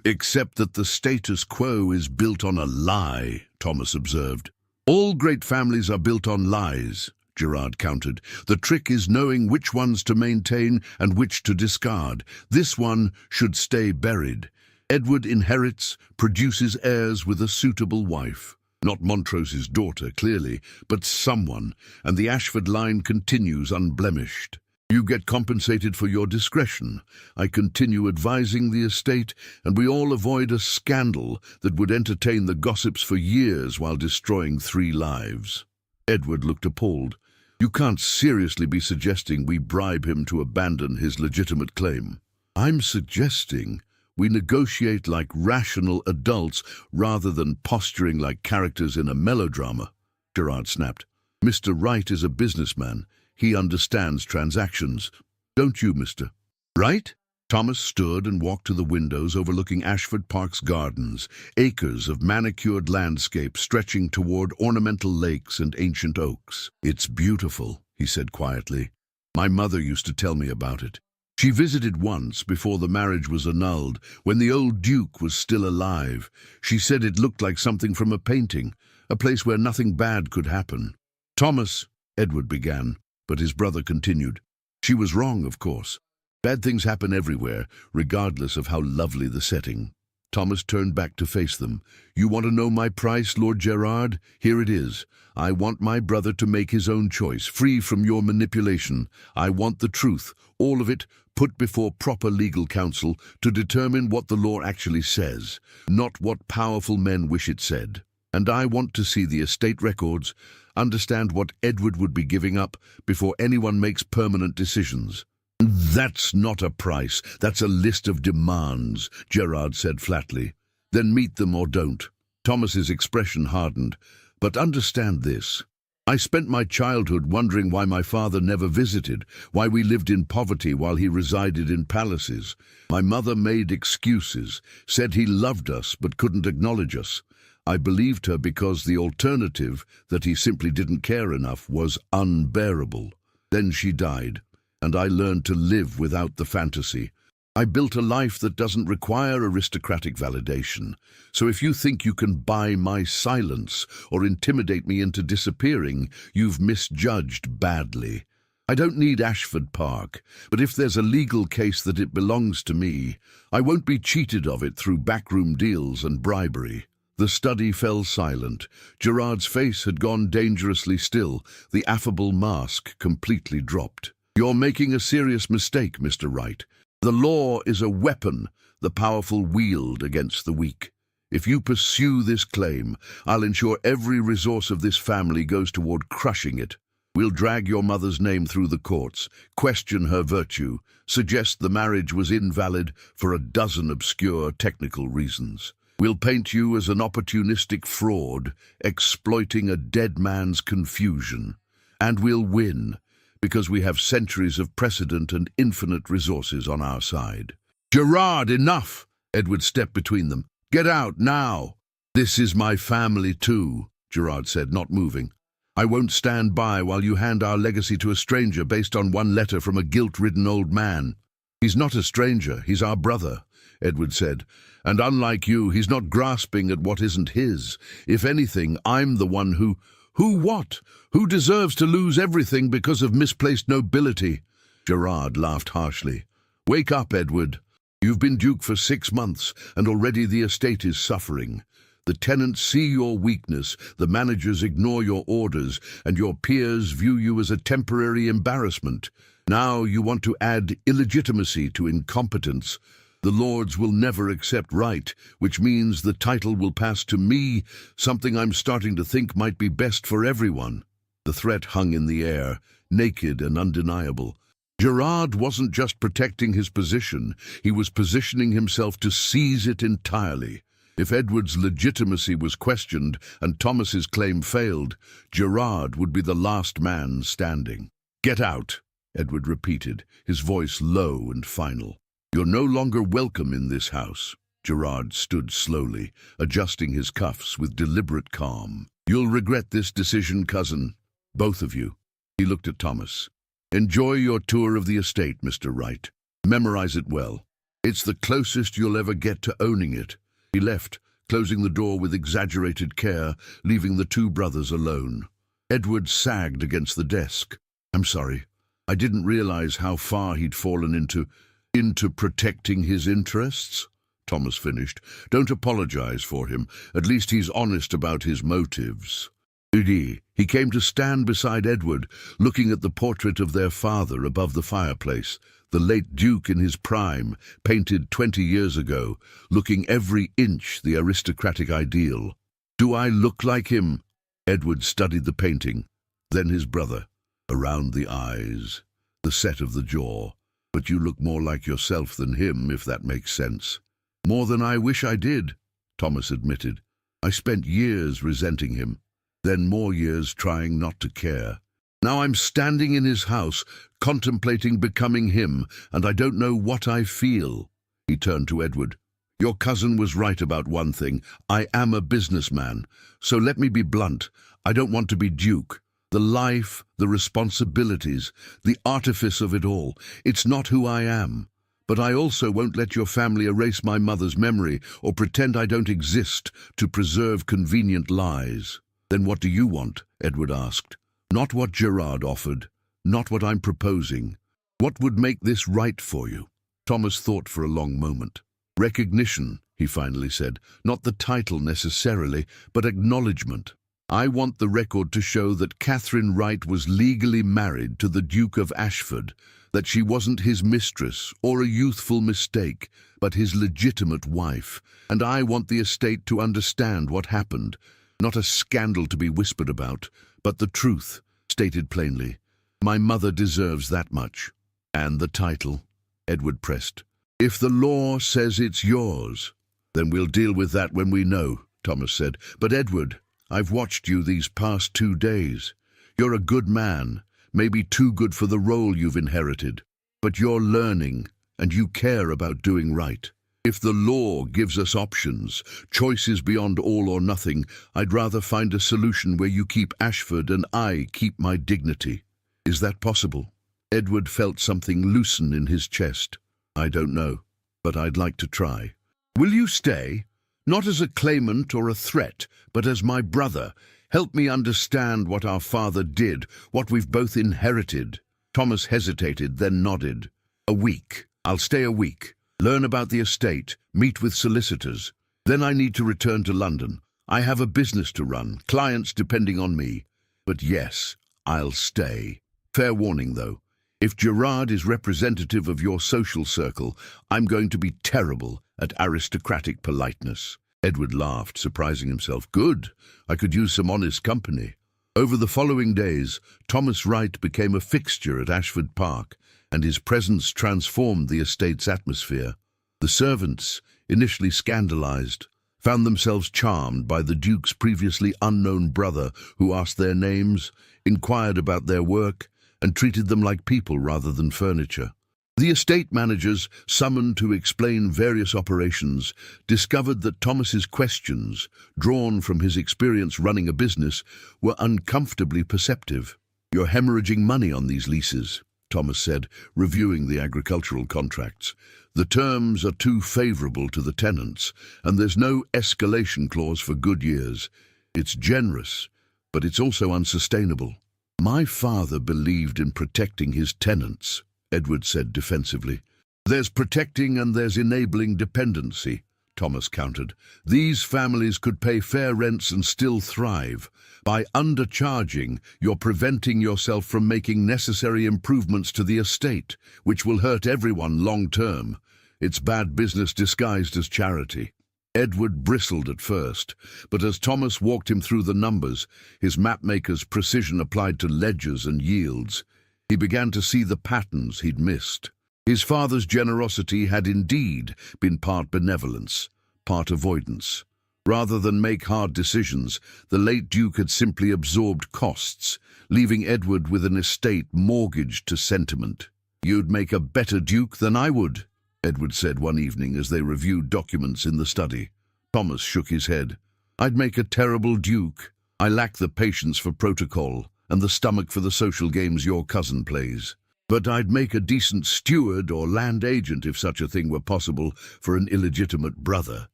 Except that the status quo is built on a lie," Thomas observed. "All great families are built on lies," Gerard countered. "The trick is knowing which ones to maintain and which to discard. This one should stay buried. Edward inherits, produces heirs with a suitable wife. Not Montrose's daughter, clearly, but someone, and the Ashford line continues unblemished. You get compensated for your discretion. I continue advising the estate, and we all avoid a scandal that would entertain the gossips for years while destroying 3 lives." Edward looked appalled. "You can't seriously be suggesting we bribe him to abandon his legitimate claim." "I'm suggesting we negotiate like rational adults rather than posturing like characters in a melodrama," Gerard snapped. "Mr. Wright is a businessman. He understands transactions. Don't you, Mr. Wright?" Thomas stood and walked to the windows overlooking Ashford Park's gardens, acres of manicured landscape stretching toward ornamental lakes and ancient oaks. "It's beautiful," he said quietly. "My mother used to tell me about it. She visited once before the marriage was annulled, when the old Duke was still alive. She said it looked like something from a painting, a place where nothing bad could happen." "Thomas," Edward began, but his brother continued. "She was wrong, of course. Bad things happen everywhere, regardless of how lovely the setting." Thomas turned back to face them. "You want to know my price, Lord Gerard? Here it is. I want my brother to make his own choice, free from your manipulation. I want the truth, all of it, put before proper legal counsel to determine what the law actually says, not what powerful men wish it said. And I want to see the estate records, understand what Edward would be giving up before anyone makes permanent decisions." "That's not a price, that's a list of demands," Gerard said flatly. "Then meet them or don't." Thomas's expression hardened. "But understand this. I spent my childhood wondering why my father never visited, why we lived in poverty while he resided in palaces. My mother made excuses, said he loved us but couldn't acknowledge us. I believed her because the alternative, that he simply didn't care enough, was unbearable. Then she died, and I learned to live without the fantasy. I built a life that doesn't require aristocratic validation. So if you think you can buy my silence or intimidate me into disappearing, you've misjudged badly. I don't need Ashford Park, but if there's a legal case that it belongs to me, I won't be cheated of it through backroom deals and bribery. The study fell silent. Gerard's face had gone dangerously still, the affable mask completely dropped. You're making a serious mistake, Mr. Wright. The law is a weapon the powerful wield against the weak. If you pursue this claim, I'll ensure every resource of this family goes toward crushing it. We'll drag your mother's name through the courts, question her virtue, suggest the marriage was invalid for a dozen obscure technical reasons. We'll paint you as an opportunistic fraud, exploiting a dead man's confusion. And we'll win, because we have centuries of precedent and infinite resources on our side. Gerard, enough! Edward stepped between them. Get out, now! This is my family too, Gerard said, not moving. I won't stand by while you hand our legacy to a stranger based on one letter from a guilt-ridden old man. He's not a stranger, he's our brother, Edward said. And unlike you, he's not grasping at what isn't his. If anything, I'm the one who what? Who deserves to lose everything because of misplaced nobility? Gerard laughed harshly. Wake up, Edward. You've been Duke for 6 months, and already the estate is suffering. The tenants see your weakness, the managers ignore your orders, and your peers view you as a temporary embarrassment. Now you want to add illegitimacy to incompetence. The Lords will never accept right, which means the title will pass to me, something I'm starting to think might be best for everyone. The threat hung in the air, naked and undeniable. Gerard wasn't just protecting his position, he was positioning himself to seize it entirely. If Edward's legitimacy was questioned and Thomas's claim failed, Gerard would be the last man standing. Get out, Edward repeated, his voice low and final. You're no longer welcome in this house. Gerard stood slowly, adjusting his cuffs with deliberate calm. You'll regret this decision, cousin. Both of you. He looked at Thomas. Enjoy your tour of the estate, Mr. Wright. Memorize it well. It's the closest you'll ever get to owning it. He left, closing the door with exaggerated care, leaving the two brothers alone. Edward sagged against the desk. I'm sorry. I didn't realize how far he'd fallen into protecting his interests, Thomas finished. Don't apologize for him. At least he's honest about his motives. He came to stand beside Edward, looking at the portrait of their father above the fireplace, the late Duke in his prime, painted 20 years ago, looking every inch the aristocratic ideal. Do I look like him? Edward studied the painting, then his brother, around the eyes, the set of the jaw. But you look more like yourself than him, if that makes sense. More than I wish I did, Thomas admitted. I spent years resenting him, then more years trying not to care. Now I'm standing in his house, contemplating becoming him, and I don't know what I feel. He turned to Edward. Your cousin was right about one thing. I am a businessman, so let me be blunt. I don't want to be Duke. The life, the responsibilities, the artifice of it all, it's not who I am. But I also won't let your family erase my mother's memory or pretend I don't exist to preserve convenient lies. Then what do you want? Edward asked. Not what Gerard offered, not what I'm proposing. What would make this right for you? Thomas thought for a long moment. Recognition, he finally said. Not the title necessarily, but acknowledgement. I want the record to show that Catherine Wright was legally married to the Duke of Ashford, that she wasn't his mistress or a youthful mistake, but his legitimate wife. And I want the estate to understand what happened. Not a scandal to be whispered about, but the truth, stated plainly. My mother deserves that much. And the title? Edward pressed. If the law says it's yours, then we'll deal with that when we know, Thomas said. But Edward, I've watched you these past 2 days. You're a good man, maybe too good for the role you've inherited. But you're learning, and you care about doing right. If the law gives us options, choices beyond all or nothing, I'd rather find a solution where you keep Ashford and I keep my dignity. Is that possible? Edward felt something loosen in his chest. I don't know, but I'd like to try. Will you stay? Not as a claimant or a threat, but as my brother. Help me understand what our father did, what we've both inherited. Thomas hesitated, then nodded. A week. I'll stay a week. Learn about the estate, meet with solicitors. Then I need to return to London. I have a business to run, clients depending on me. But yes, I'll stay. Fair warning, though. If Gerard is representative of your social circle, I'm going to be terrible at aristocratic politeness. Edward laughed, surprising himself. Good. I could use some honest company. Over the following days, Thomas Wright became a fixture at Ashford Park, and his presence transformed the estate's atmosphere. The servants, initially scandalized, found themselves charmed by the Duke's previously unknown brother, who asked their names, inquired about their work, and treated them like people rather than furniture. The estate managers, summoned to explain various operations, discovered that Thomas's questions, drawn from his experience running a business, were uncomfortably perceptive. You're hemorrhaging money on these leases, Thomas said, reviewing the agricultural contracts. The terms are too favorable to the tenants, and there's no escalation clause for good years. It's generous, but it's also unsustainable. My father believed in protecting his tenants, Edward said defensively. There's protecting and there's enabling dependency, Thomas countered. These families could pay fair rents and still thrive. By undercharging, you're preventing yourself from making necessary improvements to the estate, which will hurt everyone long term. It's bad business disguised as charity. Edward bristled at first, but as Thomas walked him through the numbers, his mapmaker's precision applied to ledgers and yields, he began to see the patterns he'd missed. His father's generosity had indeed been part benevolence, part avoidance. Rather than make hard decisions, the late Duke had simply absorbed costs, leaving Edward with an estate mortgaged to sentiment. You'd make a better Duke than I would, Edward said one evening as they reviewed documents in the study. Thomas shook his head. I'd make a terrible Duke. I lack the patience for protocol and the stomach for the social games your cousin plays. But I'd make a decent steward or land agent if such a thing were possible for an illegitimate brother.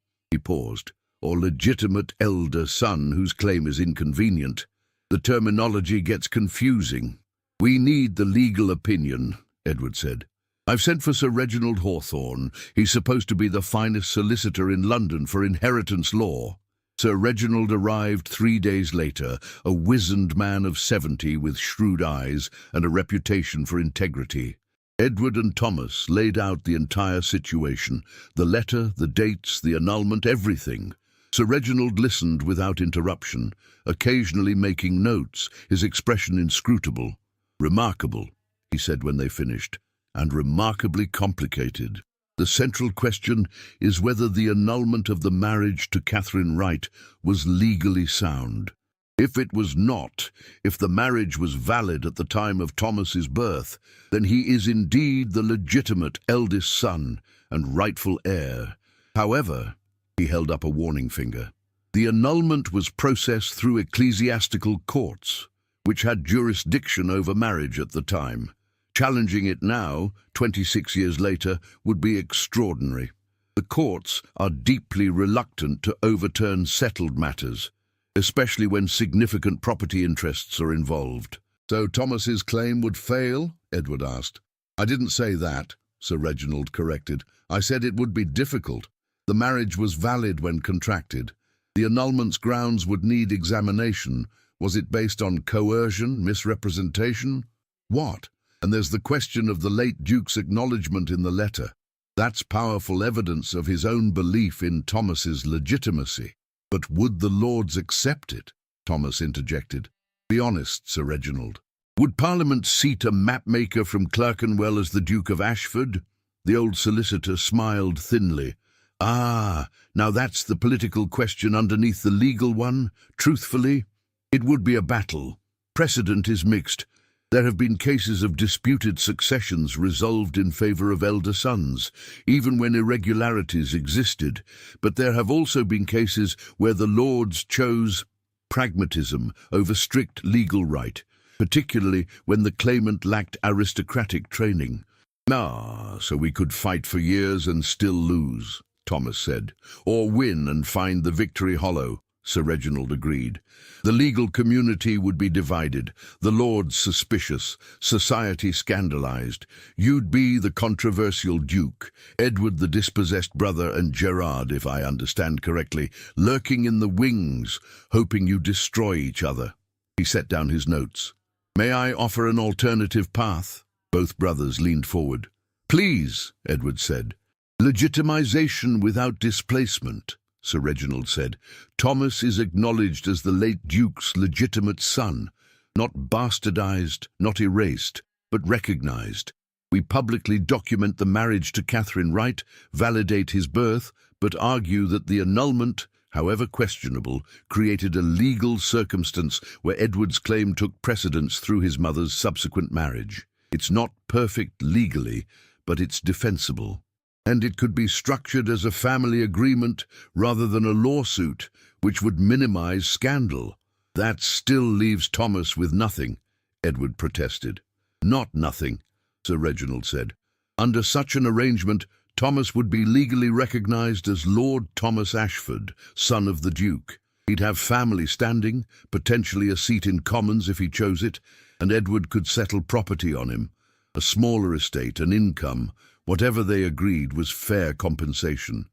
He paused. Or legitimate elder son whose claim is inconvenient. The terminology gets confusing. We need the legal opinion, Edward said. I've sent for Sir Reginald Hawthorne. He's supposed to be the finest solicitor in London for inheritance law. Sir Reginald arrived 3 days later, a wizened man of 70 with shrewd eyes and a reputation for integrity. Edward and Thomas laid out the entire situation, the letter, the dates, the annulment, everything. Sir Reginald listened without interruption, occasionally making notes, his expression inscrutable. Remarkable, he said when they finished, and remarkably complicated. The central question is whether the annulment of the marriage to Catherine Wright was legally sound. If it was not, if the marriage was valid at the time of Thomas's birth, then he is indeed the legitimate eldest son and rightful heir. However, he held up a warning finger. The annulment was processed through ecclesiastical courts, which had jurisdiction over marriage at the time. Challenging it now, 26 years later, would be extraordinary. The courts are deeply reluctant to overturn settled matters, especially when significant property interests are involved. So Thomas's claim would fail? Edward asked. I didn't say that, Sir Reginald corrected. I said it would be difficult. The marriage was valid when contracted. The annulment's grounds would need examination. Was it based on coercion, misrepresentation? What? And there's the question of the late Duke's acknowledgement in the letter. That's powerful evidence of his own belief in Thomas's legitimacy. But would the Lords accept it? Thomas interjected. Be honest, Sir Reginald. Would Parliament seat a mapmaker from Clerkenwell as the Duke of Ashford? The old solicitor smiled thinly. Ah, now that's the political question underneath the legal one. Truthfully, it would be a battle. Precedent is mixed. There have been cases of disputed successions resolved in favor of elder sons, even when irregularities existed, but there have also been cases where the lords chose pragmatism over strict legal right, particularly when the claimant lacked aristocratic training. So we could fight for years and still lose, Thomas said, or win and find the victory hollow, Sir Reginald agreed. The legal community would be divided, the lords suspicious, society scandalized. You'd be the controversial duke, Edward the dispossessed brother, and Gerard, if I understand correctly, lurking in the wings, hoping you destroy each other. He set down his notes. May I offer an alternative path? Both brothers leaned forward. Please, Edward said. Legitimization without displacement, Sir Reginald said. Thomas is acknowledged as the late Duke's legitimate son, not bastardized, not erased, but recognized. We publicly document the marriage to Catherine Wright, validate his birth, but argue that the annulment, however questionable, created a legal circumstance where Edward's claim took precedence through his mother's subsequent marriage. It's not perfect legally, but it's defensible. And it could be structured as a family agreement rather than a lawsuit, which would minimize scandal. That still leaves Thomas with nothing, Edward protested. Not nothing, Sir Reginald said. Under such an arrangement, Thomas would be legally recognized as Lord Thomas Ashford, son of the Duke. He'd have family standing, potentially a seat in Commons if he chose it, and Edward could settle property on him. A smaller estate, an income, whatever they agreed was fair compensation.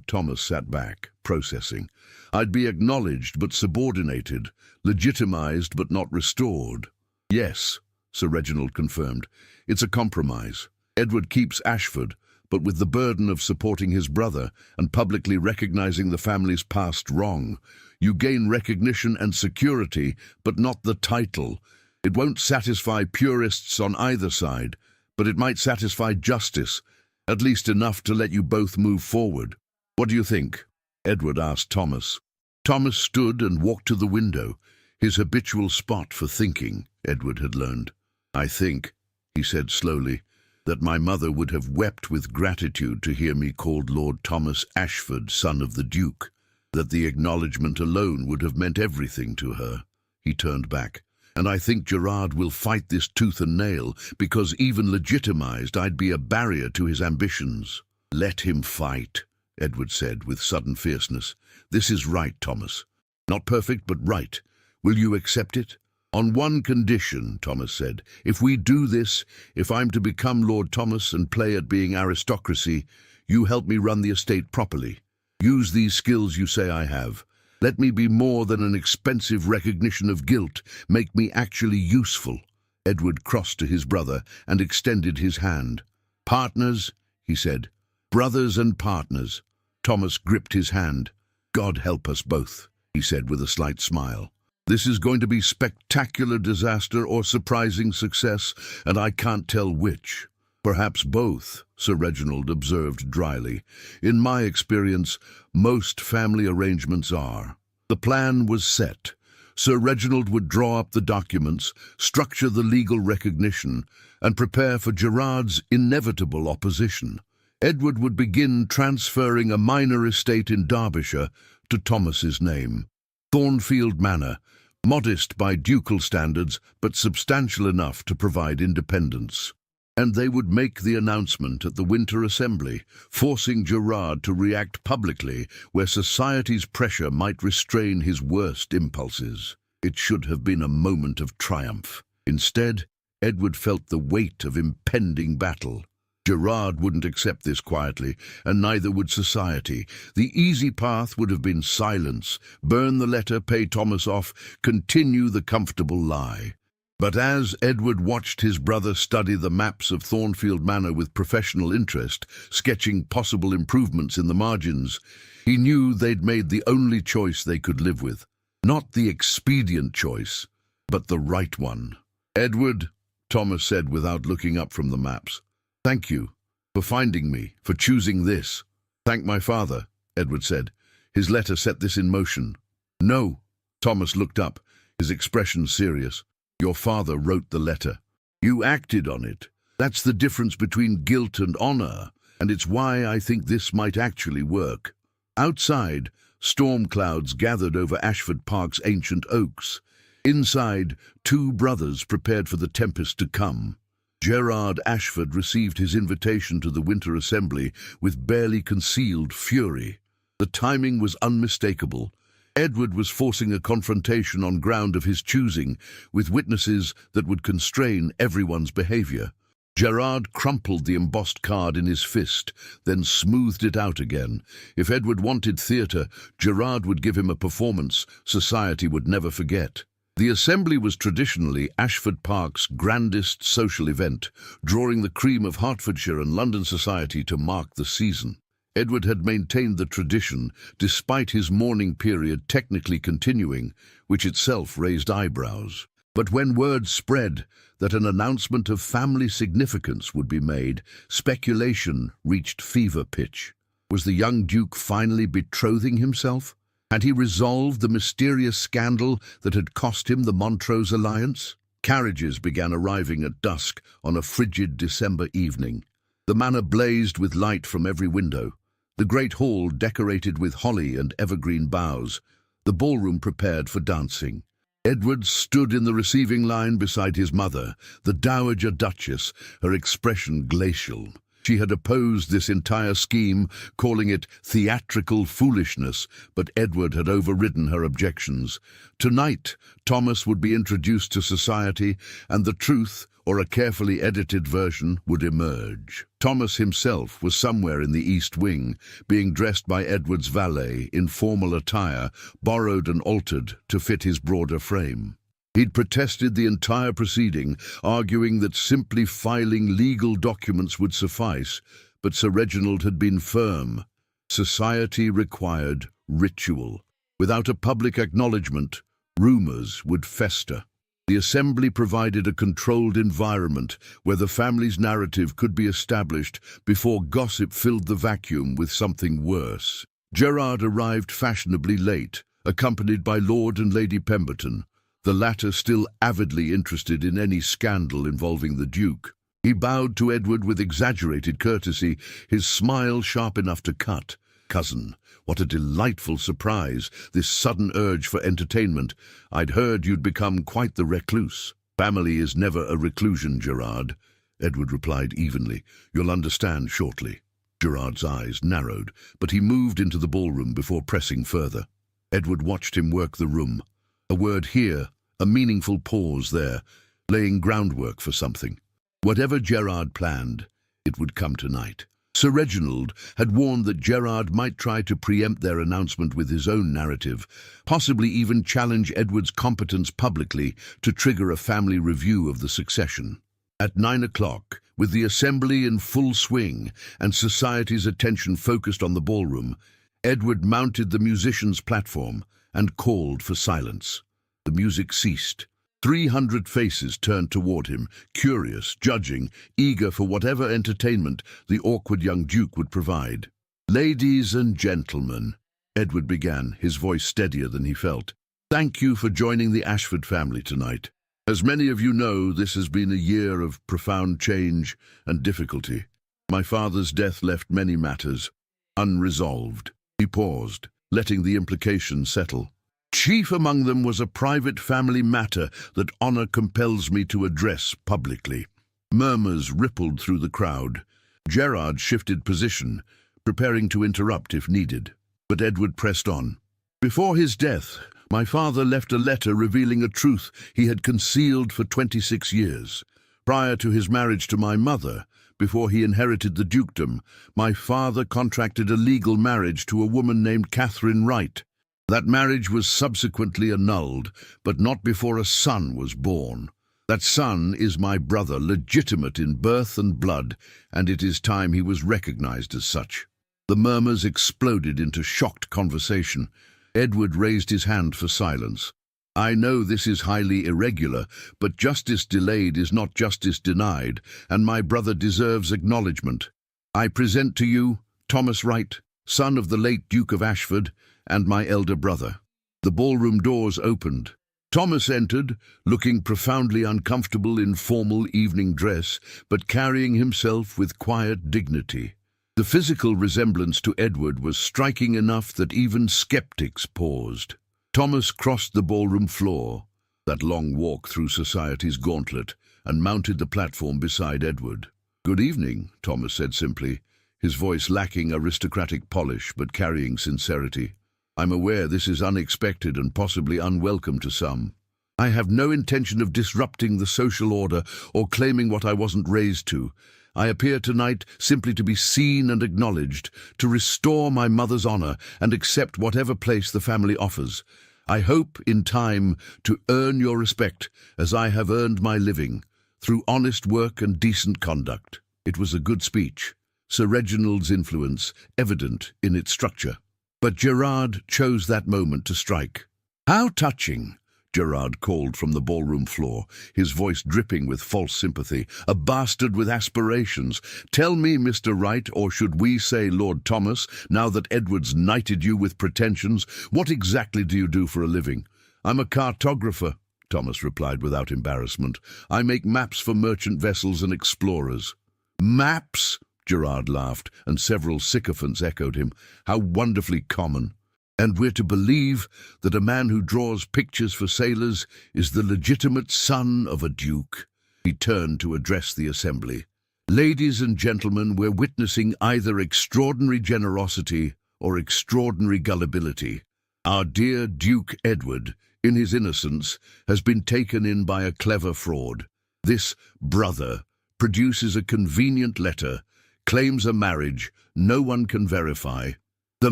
Thomas sat back, processing. I'd be acknowledged but subordinated, legitimized but not restored. Yes, Sir Reginald confirmed. It's a compromise. Edward keeps Ashford, but with the burden of supporting his brother and publicly recognizing the family's past wrong. You gain recognition and security, but not the title. It won't satisfy purists on either side, but it might satisfy justice, at least enough to let you both move forward. What do you think? Edward asked Thomas. Thomas stood and walked to the window, his habitual spot for thinking, Edward had learned. I think, he said slowly, that my mother would have wept with gratitude to hear me called Lord Thomas Ashford, son of the Duke, that the acknowledgement alone would have meant everything to her. He turned back. And I think Gerard will fight this tooth and nail, because even legitimized I'd be a barrier to his ambitions. Let him fight, Edward said with sudden fierceness. This is right, Thomas. Not perfect, but right. Will you accept it? On one condition, Thomas said. If we do this, if I'm to become Lord Thomas and play at being aristocracy, you help me run the estate properly. Use these skills you say I have. Let me be more than an expensive recognition of guilt. Make me actually useful. Edward crossed to his brother and extended his hand. Partners, he said. Brothers and partners. Thomas gripped his hand. God help us both, he said with a slight smile. This is going to be spectacular disaster or surprising success, and I can't tell which. Perhaps both, Sir Reginald observed dryly. In my experience, most family arrangements are. The plan was set. Sir Reginald would draw up the documents, structure the legal recognition, and prepare for Gerard's inevitable opposition. Edward would begin transferring a minor estate in Derbyshire to Thomas's name. Thornfield Manor, modest by ducal standards, but substantial enough to provide independence. And they would make the announcement at the Winter Assembly, forcing Gerard to react publicly where society's pressure might restrain his worst impulses. It should have been a moment of triumph. Instead, Edward felt the weight of impending battle. Gerard wouldn't accept this quietly, and neither would society. The easy path would have been silence, burn the letter, pay Thomas off, continue the comfortable lie. But as Edward watched his brother study the maps of Thornfield Manor with professional interest, sketching possible improvements in the margins, he knew they'd made the only choice they could live with. Not the expedient choice, but the right one. Edward, Thomas said without looking up from the maps. Thank you for finding me, for choosing this. Thank my father, Edward said. His letter set this in motion. No, Thomas looked up, his expression serious. Your father wrote the letter. You acted on it. That's the difference between guilt and honor, and it's why I think this might actually work. Outside, storm clouds gathered over Ashford Park's ancient oaks. Inside, two brothers prepared for the tempest to come. Gerard Ashford received his invitation to the winter assembly with barely concealed fury. The timing was unmistakable. Edward was forcing a confrontation on ground of his choosing, with witnesses that would constrain everyone's behavior. Gerard crumpled the embossed card in his fist, then smoothed it out again. If Edward wanted theatre, Gerard would give him a performance society would never forget. The assembly was traditionally Ashford Park's grandest social event, drawing the cream of Hertfordshire and London society to mark the season. Edward had maintained the tradition, despite his mourning period technically continuing, which itself raised eyebrows. But when word spread that an announcement of family significance would be made, speculation reached fever pitch. Was the young Duke finally betrothing himself? Had he resolved the mysterious scandal that had cost him the Montrose alliance? Carriages began arriving at dusk on a frigid December evening. The manor blazed with light from every window, the great hall decorated with holly and evergreen boughs, the ballroom prepared for dancing. Edward stood in the receiving line beside his mother, the Dowager Duchess, her expression glacial. She had opposed this entire scheme, calling it theatrical foolishness, but Edward had overridden her objections. Tonight, Thomas would be introduced to society, and the truth, or a carefully edited version, would emerge. Thomas himself was somewhere in the East Wing, being dressed by Edward's valet in formal attire, borrowed and altered to fit his broader frame. He'd protested the entire proceeding, arguing that simply filing legal documents would suffice, but Sir Reginald had been firm. Society required ritual. Without a public acknowledgement, rumours would fester. The assembly provided a controlled environment where the family's narrative could be established before gossip filled the vacuum with something worse. Gerard arrived fashionably late, accompanied by Lord and Lady Pemberton, the latter still avidly interested in any scandal involving the Duke. He bowed to Edward with exaggerated courtesy, his smile sharp enough to cut. "Cousin, what a delightful surprise, this sudden urge for entertainment. I'd heard you'd become quite the recluse." "Family is never a reclusion, Gerard," Edward replied evenly. "You'll understand shortly." Gerard's eyes narrowed, but he moved into the ballroom before pressing further. Edward watched him work the room. A word here, a meaningful pause there, laying groundwork for something. Whatever Gerard planned, it would come tonight. Sir Reginald had warned that Gerard might try to preempt their announcement with his own narrative, possibly even challenge Edward's competence publicly to trigger a family review of the succession. At 9 o'clock, with the assembly in full swing and society's attention focused on the ballroom, Edward mounted the musicians' platform and called for silence. The music ceased. 300 faces turned toward him, curious, judging, eager for whatever entertainment the awkward young Duke would provide. "Ladies and gentlemen," Edward began, his voice steadier than he felt, "thank you for joining the Ashford family tonight. As many of you know, this has been a year of profound change and difficulty. My father's death left many matters unresolved." He paused, letting the implications settle. "Chief among them was a private family matter that honor compels me to address publicly." Murmurs rippled through the crowd. Gerard shifted position, preparing to interrupt if needed. But Edward pressed on. "Before his death, my father left a letter revealing a truth he had concealed for 26 years. Prior to his marriage to my mother, before he inherited the dukedom, my father contracted a legal marriage to a woman named Catherine Wright. That marriage was subsequently annulled, but not before a son was born. That son is my brother, legitimate in birth and blood, and it is time he was recognized as such." The murmurs exploded into shocked conversation. Edward raised his hand for silence. "I know this is highly irregular, but justice delayed is not justice denied, and my brother deserves acknowledgement. I present to you Thomas Wright, son of the late Duke of Ashford, and my elder brother." The ballroom doors opened. Thomas entered, looking profoundly uncomfortable in formal evening dress, but carrying himself with quiet dignity. The physical resemblance to Edward was striking enough that even skeptics paused. Thomas crossed the ballroom floor, that long walk through society's gauntlet, and mounted the platform beside Edward. "Good evening," Thomas said simply, his voice lacking aristocratic polish but carrying sincerity. "I'm aware this is unexpected and possibly unwelcome to some. I have no intention of disrupting the social order or claiming what I wasn't raised to. I appear tonight simply to be seen and acknowledged, to restore my mother's honor and accept whatever place the family offers. I hope, in time, to earn your respect as I have earned my living, through honest work and decent conduct." It was a good speech, Sir Reginald's influence evident in its structure. But Gerard chose that moment to strike. "How touching!" Gerard called from the ballroom floor, his voice dripping with false sympathy. "A bastard with aspirations. Tell me, Mr. Wright, or should we say Lord Thomas, now that Edward's knighted you with pretensions, what exactly do you do for a living?" "I'm a cartographer," Thomas replied without embarrassment. "I make maps for merchant vessels and explorers." "Maps?" Gerard laughed, and several sycophants echoed him. "How wonderfully common! And we're to believe that a man who draws pictures for sailors is the legitimate son of a duke." He turned to address the assembly. "Ladies and gentlemen, we're witnessing either extraordinary generosity or extraordinary gullibility. Our dear Duke Edward, in his innocence, has been taken in by a clever fraud. This brother produces a convenient letter, claims a marriage no one can verify." "The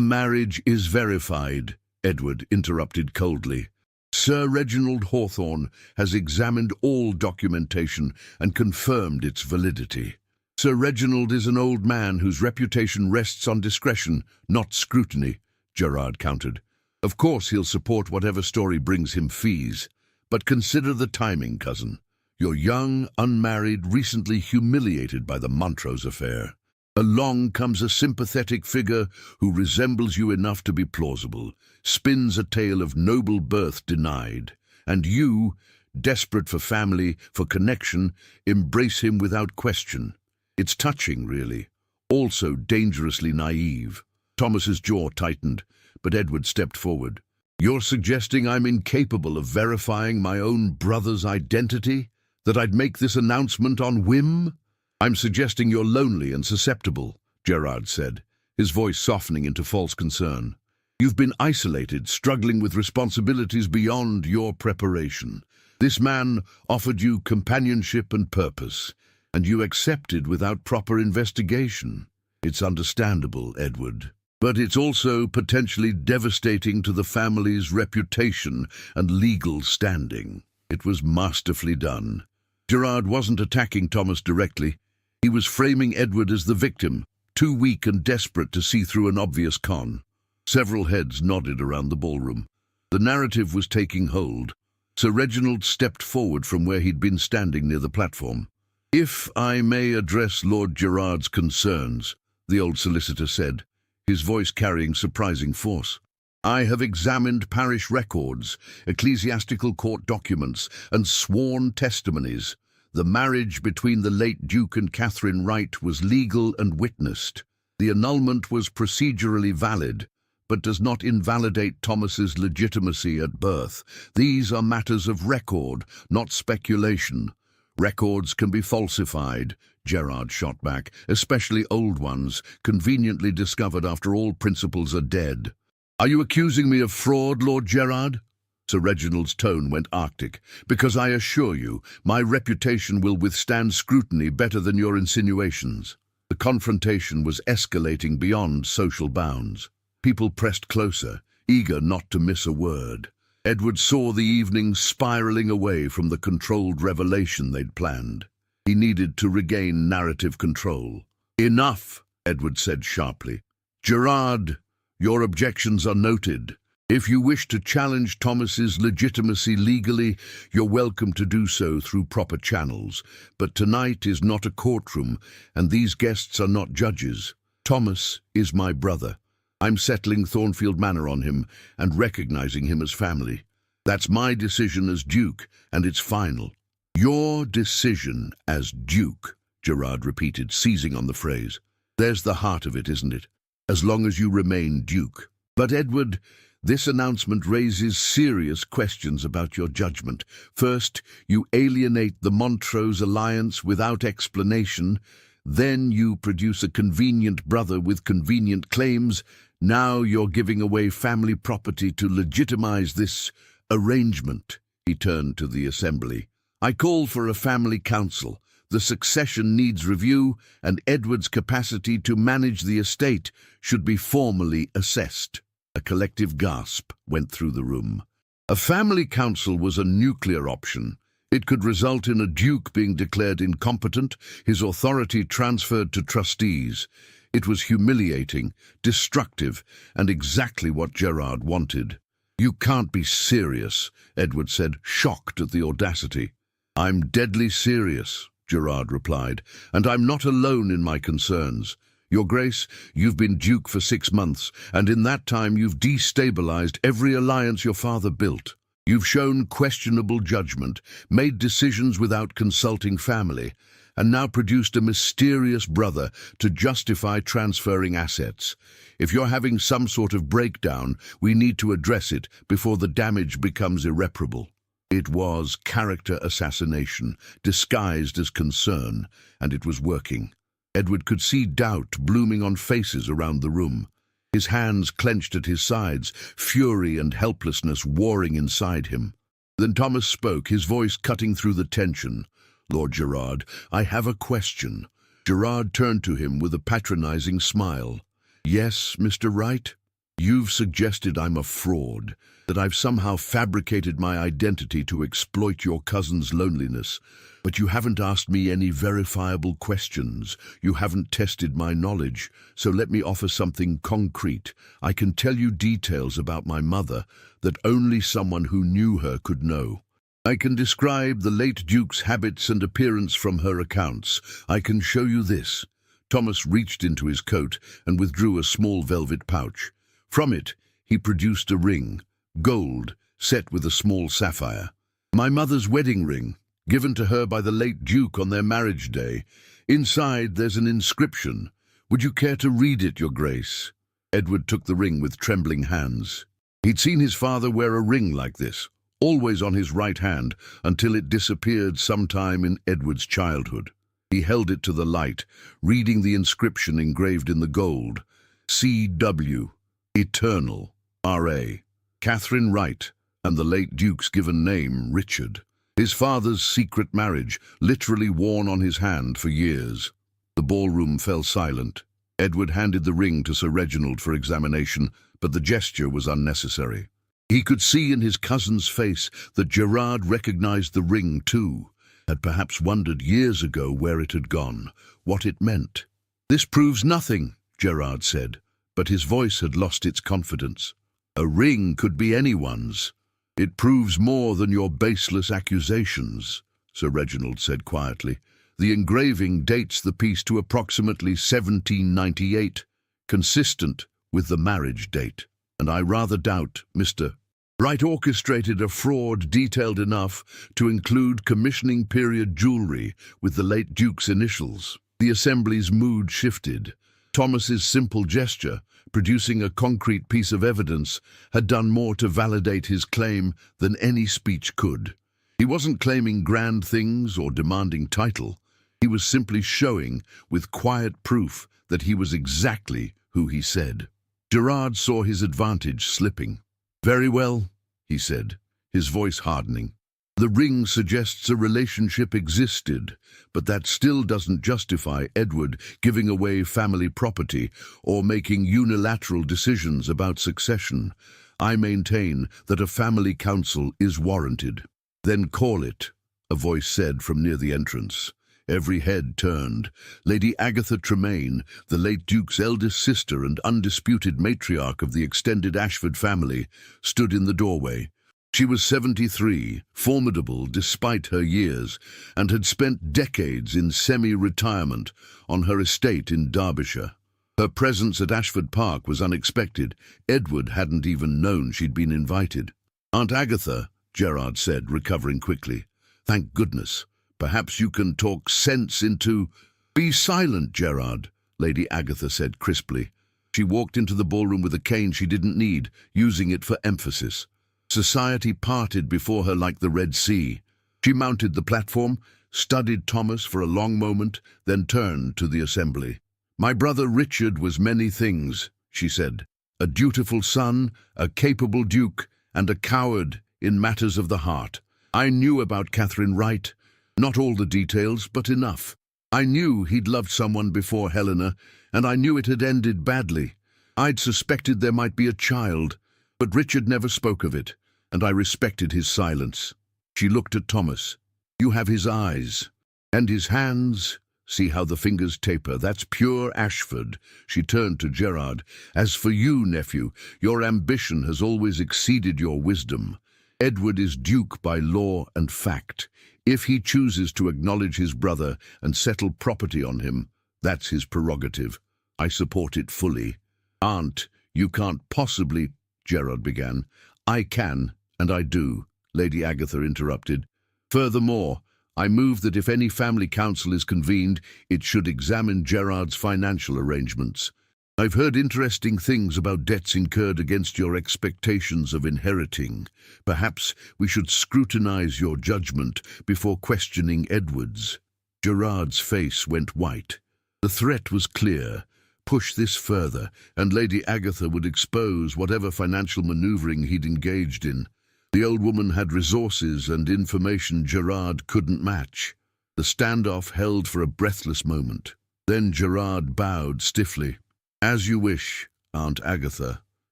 marriage is verified," Edward interrupted coldly. "Sir Reginald Hawthorne has examined all documentation and confirmed its validity." "Sir Reginald is an old man whose reputation rests on discretion, not scrutiny," Gerard countered. "Of course he'll support whatever story brings him fees. But consider the timing, cousin. You're young, unmarried, recently humiliated by the Montrose affair. Along comes a sympathetic figure who resembles you enough to be plausible, spins a tale of noble birth denied, and you, desperate for family, for connection, embrace him without question. It's touching, really, also dangerously naive." Thomas's jaw tightened, but Edward stepped forward. "You're suggesting I'm incapable of verifying my own brother's identity? That I'd make this announcement on whim?" "I'm suggesting you're lonely and susceptible," Gerard said, his voice softening into false concern. "You've been isolated, struggling with responsibilities beyond your preparation. This man offered you companionship and purpose, and you accepted without proper investigation. It's understandable, Edward. But it's also potentially devastating to the family's reputation and legal standing." It was masterfully done. Gerard wasn't attacking Thomas directly. He was framing Edward as the victim, too weak and desperate to see through an obvious con. Several heads nodded around the ballroom. The narrative was taking hold. Sir Reginald stepped forward from where he'd been standing near the platform. "If I may address Lord Gerard's concerns," the old solicitor said, his voice carrying surprising force. "I have examined parish records, ecclesiastical court documents, and sworn testimonies. The marriage between the late Duke and Catherine Wright was legal and witnessed. The annulment was procedurally valid, but does not invalidate Thomas's legitimacy at birth. These are matters of record, not speculation. Records can be falsified," Gerard shot back, "especially old ones, conveniently discovered after all principles are dead." "Are you accusing me of fraud, Lord Gerard?" Sir Reginald's tone went arctic. "Because I assure you, my reputation will withstand scrutiny better than your insinuations." The confrontation was escalating beyond social bounds. People pressed closer, eager not to miss a word. Edward saw the evening spiraling away from the controlled revelation they'd planned. He needed to regain narrative control. "Enough," Edward said sharply. "Gerard, your objections are noted. If you wish to challenge Thomas's legitimacy legally, you're welcome to do so through proper channels. But tonight is not a courtroom, and these guests are not judges. Thomas is my brother. I'm settling Thornfield Manor on him and recognizing him as family. That's my decision as Duke, and it's final. Your decision as Duke, Gerard repeated, seizing on the phrase. There's the heart of it, isn't it? As long as you remain Duke. But Edward, this announcement raises serious questions about your judgment. First, you alienate the Montrose alliance without explanation. Then you produce a convenient brother with convenient claims. Now you're giving away family property to legitimize this arrangement. He turned to the assembly. I call for a family council. The succession needs review, and Edward's capacity to manage the estate should be formally assessed. A collective gasp went through the room. A family council was a nuclear option. It could result in a duke being declared incompetent, his authority transferred to trustees. It was humiliating, destructive, and exactly what Gerard wanted. You can't be serious, Edward said, shocked at the audacity. I'm deadly serious, Gerard replied, and I'm not alone in my concerns. Your Grace, you've been Duke for 6 months, and in that time you've destabilized every alliance your father built. You've shown questionable judgment, made decisions without consulting family, and now produced a mysterious brother to justify transferring assets. If you're having some sort of breakdown, we need to address it before the damage becomes irreparable. It was character assassination, disguised as concern, and it was working. Edward could see doubt blooming on faces around the room. His hands clenched at his sides, fury and helplessness warring inside him. Then Thomas spoke, his voice cutting through the tension. Lord Gerard, I have a question. Gerard turned to him with a patronizing smile. Yes, Mr. Wright? You've suggested I'm a fraud, that I've somehow fabricated my identity to exploit your cousin's loneliness. But you haven't asked me any verifiable questions. You haven't tested my knowledge. So let me offer something concrete. I can tell you details about my mother that only someone who knew her could know. I can describe the late Duke's habits and appearance from her accounts. I can show you this. Thomas reached into his coat and withdrew a small velvet pouch. From it, he produced a ring, gold, set with a small sapphire. My mother's wedding ring, given to her by the late Duke on their marriage day. Inside, there's an inscription. Would you care to read it, Your Grace? Edward took the ring with trembling hands. He'd seen his father wear a ring like this, always on his right hand, until it disappeared sometime in Edward's childhood. He held it to the light, reading the inscription engraved in the gold. C.W. Eternal, R.A. Catherine Wright, and the late Duke's given name, Richard. His father's secret marriage, literally worn on his hand for years. The ballroom fell silent. Edward handed the ring to Sir Reginald for examination, but the gesture was unnecessary. He could see in his cousin's face that Gerard recognized the ring too, had perhaps wondered years ago where it had gone, what it meant. This proves nothing, Gerard said, but his voice had lost its confidence. A ring could be anyone's. It proves more than your baseless accusations, Sir Reginald said quietly. The engraving dates the piece to approximately 1798, consistent with the marriage date. And I rather doubt Mr. Wright orchestrated a fraud detailed enough to include commissioning period jewelry with the late Duke's initials. The assembly's mood shifted. Thomas's simple gesture, producing a concrete piece of evidence, had done more to validate his claim than any speech could. He wasn't claiming grand things or demanding title. He was simply showing, with quiet proof, that he was exactly who he said. Gerard saw his advantage slipping. Very well, he said, his voice hardening. The ring suggests a relationship existed, but that still doesn't justify Edward giving away family property or making unilateral decisions about succession. I maintain that a family council is warranted. Then call it, a voice said from near the entrance. Every head turned. Lady Agatha Tremaine, the late Duke's eldest sister and undisputed matriarch of the extended Ashford family, stood in the doorway. She was 73, formidable despite her years, and had spent decades in semi-retirement on her estate in Derbyshire. Her presence at Ashford Park was unexpected. Edward hadn't even known she'd been invited. Aunt Agatha, Gerard said, recovering quickly. Thank goodness. Perhaps you can talk sense into— Be silent, Gerard, Lady Agatha said crisply. She walked into the ballroom with a cane she didn't need, using it for emphasis. Society parted before her like the Red Sea. She mounted the platform, studied Thomas for a long moment, then turned to the assembly. My brother Richard was many things, she said. A dutiful son, a capable duke, and a coward in matters of the heart. I knew about Catherine Wright. Not all the details, but enough. I knew he'd loved someone before Helena, and I knew it had ended badly. I'd suspected there might be a child, but Richard never spoke of it, and I respected his silence. She looked at Thomas. You have his eyes. And his hands. See how the fingers taper. That's pure Ashford. She turned to Gerard. As for you, nephew, your ambition has always exceeded your wisdom. Edward is duke by law and fact. If he chooses to acknowledge his brother and settle property on him, that's his prerogative. I support it fully. Aunt, you can't possibly— Gerard began. I can, and I do, Lady Agatha interrupted. Furthermore, I move that if any family council is convened, it should examine Gerard's financial arrangements. I've heard interesting things about debts incurred against your expectations of inheriting. Perhaps we should scrutinize your judgment before questioning Edward's. Gerard's face went white. The threat was clear. Push this further, and Lady Agatha would expose whatever financial maneuvering he'd engaged in. The old woman had resources and information Gerard couldn't match. The standoff held for a breathless moment. Then Gerard bowed stiffly. As you wish, Aunt Agatha.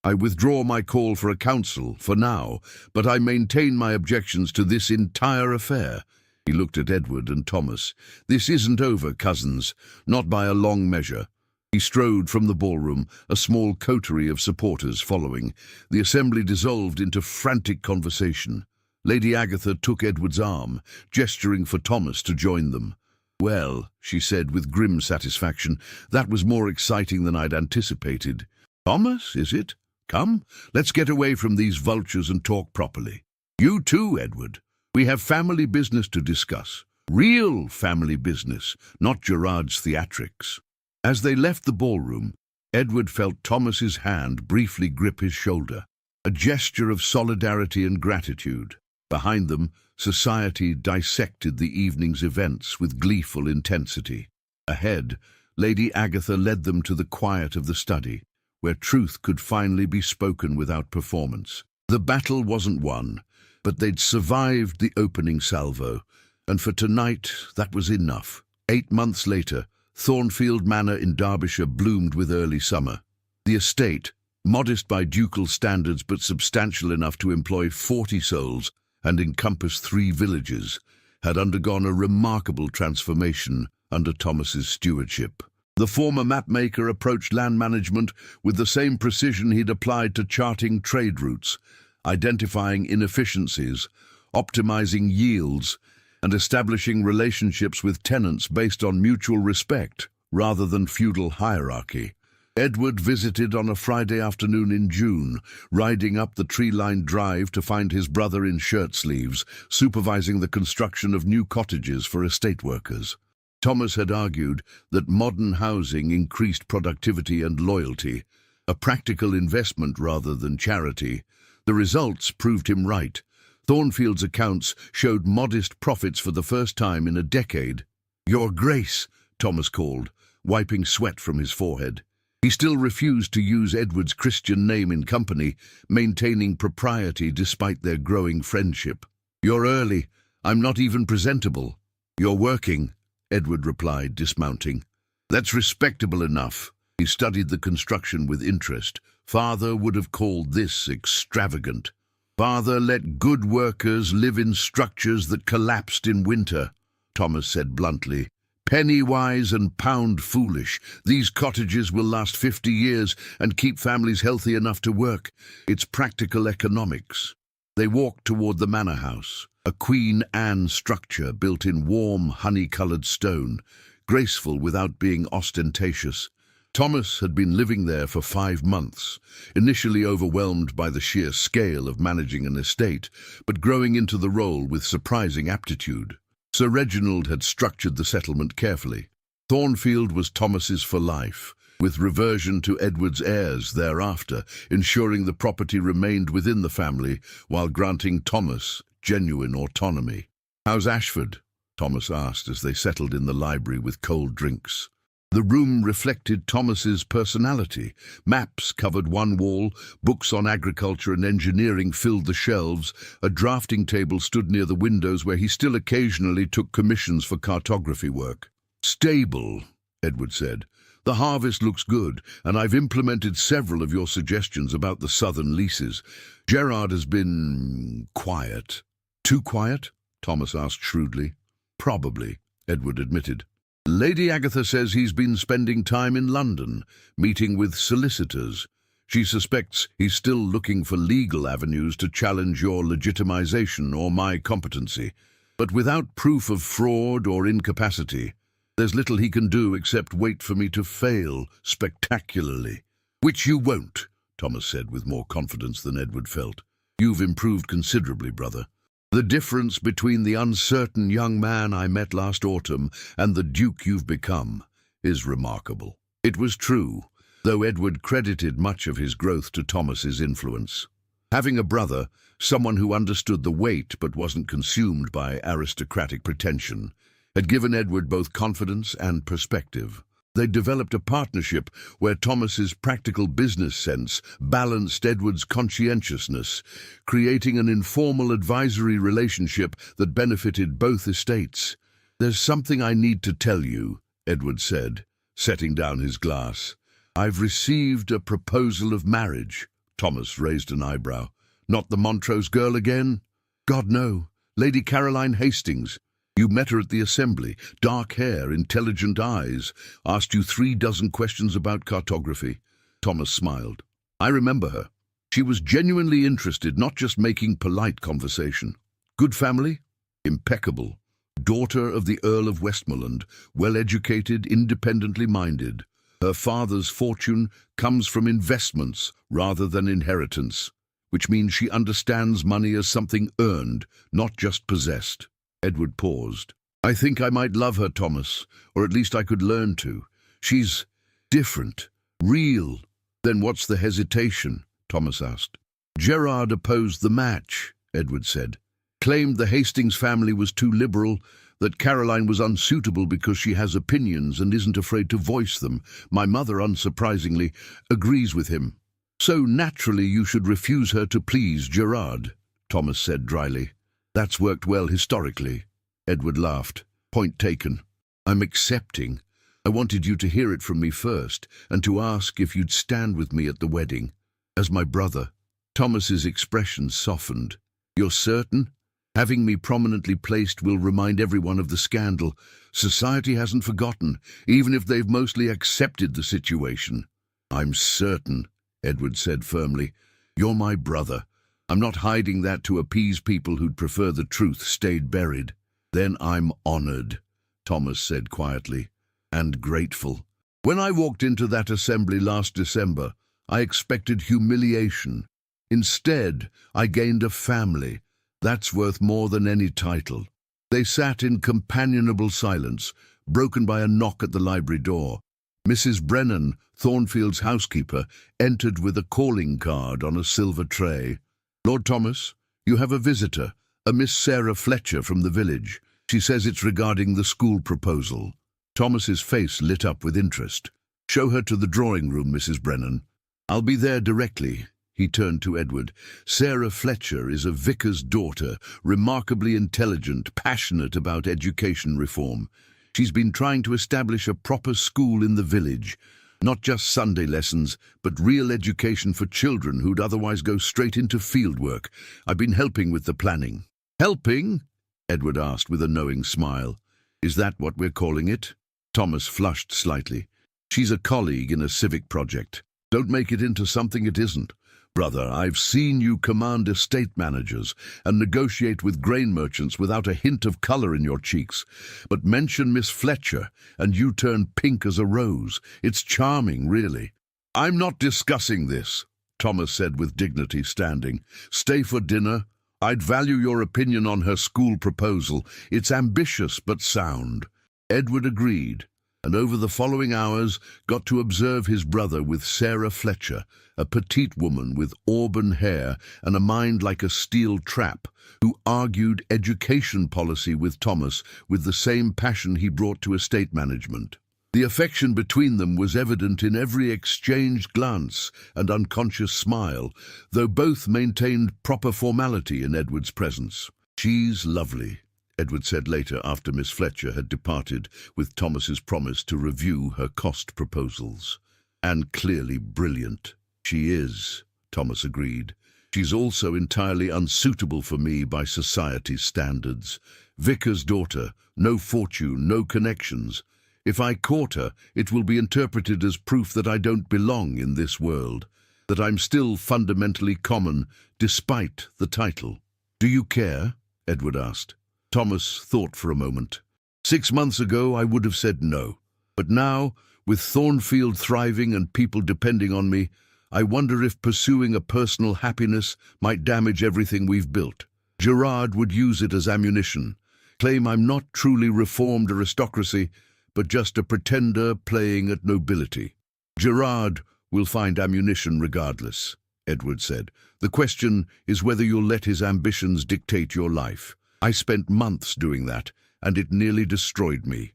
I withdraw my call for a council, for now, but I maintain my objections to this entire affair. He looked at Edward and Thomas. This isn't over, cousins, not by a long measure. He strode from the ballroom, a small coterie of supporters following. The assembly dissolved into frantic conversation. Lady Agatha took Edward's arm, gesturing for Thomas to join them. Well, she said with grim satisfaction, that was more exciting than I'd anticipated. Thomas, is it? Come, let's get away from these vultures and talk properly. You too, Edward. We have family business to discuss. Real family business, not Gerard's theatrics. As they left the ballroom, Edward felt Thomas's hand briefly grip his shoulder, a gesture of solidarity and gratitude. Behind them, society dissected the evening's events with gleeful intensity. Ahead, Lady Agatha led them to the quiet of the study, where truth could finally be spoken without performance. The battle wasn't won, but they'd survived the opening salvo, and for tonight that was enough. 8 months later, Thornfield Manor in Derbyshire bloomed with early summer. The estate, modest by ducal standards but substantial enough to employ 40 souls and encompass 3 villages, had undergone a remarkable transformation under Thomas's stewardship. The former mapmaker approached land management with the same precision he'd applied to charting trade routes, identifying inefficiencies, optimizing yields, and establishing relationships with tenants based on mutual respect rather than feudal hierarchy. Edward visited on a Friday afternoon in June, riding up the tree-lined drive to find his brother in shirt sleeves, supervising the construction of new cottages for estate workers. Thomas had argued that modern housing increased productivity and loyalty, a practical investment rather than charity. The results proved him right. Thornfield's accounts showed modest profits for the first time in a decade. "Your Grace," Thomas called, wiping sweat from his forehead. He still refused to use Edward's Christian name in company, maintaining propriety despite their growing friendship. "You're early. I'm not even presentable." "You're working," Edward replied, dismounting. "That's respectable enough." He studied the construction with interest. Father would have called this extravagant. "Father let good workers live in structures that collapsed in winter," Thomas said bluntly. "Penny wise and pound foolish. These cottages will last 50 years and keep families healthy enough to work. It's practical economics." They walked toward the manor house, a Queen Anne structure built in warm, honey-colored stone, graceful without being ostentatious. Thomas had been living there for 5 months, initially overwhelmed by the sheer scale of managing an estate, but growing into the role with surprising aptitude. Sir Reginald had structured the settlement carefully. Thornfield was Thomas's for life, with reversion to Edward's heirs thereafter, ensuring the property remained within the family while granting Thomas genuine autonomy. "How's Ashford?" Thomas asked as they settled in the library with cold drinks. The room reflected Thomas's personality. Maps covered one wall, books on agriculture and engineering filled the shelves, a drafting table stood near the windows where he still occasionally took commissions for cartography work. "Stable," Edward said. "The harvest looks good, and I've implemented several of your suggestions about the southern leases. Gerard has been quiet." "Too quiet?" Thomas asked shrewdly. "Probably," Edward admitted. "Lady Agatha says he's been spending time in London, meeting with solicitors. She suspects he's still looking for legal avenues to challenge your legitimization or my competency. But without proof of fraud or incapacity, there's little he can do except wait for me to fail spectacularly." "Which you won't," Thomas said with more confidence than Edward felt. "You've improved considerably, brother. The difference between the uncertain young man I met last autumn and the Duke you've become is remarkable." It was true, though Edward credited much of his growth to Thomas's influence. Having a brother, someone who understood the weight but wasn't consumed by aristocratic pretension, had given Edward both confidence and perspective. They developed a partnership where Thomas's practical business sense balanced Edward's conscientiousness, creating an informal advisory relationship that benefited both estates. "There's something I need to tell you," Edward said, setting down his glass. "I've received a proposal of marriage." Thomas raised an eyebrow. "Not the Montrose girl again?" "God, no. Lady Caroline Hastings. You met her at the assembly. Dark hair, intelligent eyes, asked you 36 questions about cartography." Thomas smiled. "I remember her. She was genuinely interested, not just making polite conversation." "Good family?" "Impeccable. Daughter of the Earl of Westmoreland, well-educated, independently minded. Her father's fortune comes from investments rather than inheritance, which means she understands money as something earned, not just possessed." Edward paused. "I think I might love her, Thomas, or at least I could learn to. She's different, real." "Then what's the hesitation?" Thomas asked. "Gerard opposed the match," Edward said. "Claimed the Hastings family was too liberal, that Caroline was unsuitable because she has opinions and isn't afraid to voice them. My mother, unsurprisingly, agrees with him. So naturally you should refuse her to please Gerard," Thomas said dryly. "That's worked well historically." Edward laughed. "Point taken. I'm accepting. I wanted you to hear it from me first, and to ask if you'd stand with me at the wedding, as my brother." Thomas's expression softened. "You're certain? Having me prominently placed will remind everyone of the scandal. Society hasn't forgotten, even if they've mostly accepted the situation." "I'm certain," Edward said firmly. "You're my brother. I'm not hiding that to appease people who'd prefer the truth stayed buried." "Then I'm honored," Thomas said quietly, "and grateful. When I walked into that assembly last December, I expected humiliation. Instead, I gained a family. That's worth more than any title." They sat in companionable silence, broken by a knock at the library door. Mrs. Brennan, Thornfield's housekeeper, entered with a calling card on a silver tray. "Lord Thomas, you have a visitor, a Miss Sarah Fletcher from the village. She says it's regarding the school proposal." Thomas's face lit up with interest. "Show her to the drawing room, Mrs. Brennan." "I'll be there directly." He turned to Edward. "Sarah Fletcher is a vicar's daughter, remarkably intelligent, passionate about education reform. She's been trying to establish a proper school in the village. Not just Sunday lessons, but real education for children who'd otherwise go straight into fieldwork. I've been helping with the planning." "Helping?" Edward asked with a knowing smile. "Is that what we're calling it?" Thomas flushed slightly. "She's a colleague in a civic project. Don't make it into something it isn't. Brother, I've seen you command estate managers and negotiate with grain merchants without a hint of colour in your cheeks. But mention Miss Fletcher, and you turn pink as a rose. It's charming, really. I'm not discussing this, Thomas said with dignity, standing. Stay for dinner. I'd value your opinion on her school proposal. It's ambitious but sound. Edward agreed, and over the following hours got to observe his brother with Sarah Fletcher, a petite woman with auburn hair and a mind like a steel trap, who argued education policy with Thomas with the same passion he brought to estate management. The affection between them was evident in every exchanged glance and unconscious smile, though both maintained proper formality in Edward's presence. "She's lovely," Edward said later after Miss Fletcher had departed with Thomas's promise to review her cost proposals. "And clearly brilliant." "She is," Thomas agreed. "She's also entirely unsuitable for me by society's standards. Vicar's daughter, no fortune, no connections. If I court her, it will be interpreted as proof that I don't belong in this world, that I'm still fundamentally common, despite the title." "Do you care?" Edward asked. Thomas thought for a moment. 6 months ago, I would have said no. But now, with Thornfield thriving and people depending on me, I wonder if pursuing a personal happiness might damage everything we've built. Gerard would use it as ammunition, claim I'm not truly reformed aristocracy, but just a pretender playing at nobility. "Gerard will find ammunition regardless," Edward said. "The question is whether you'll let his ambitions dictate your life. I spent months doing that, and it nearly destroyed me."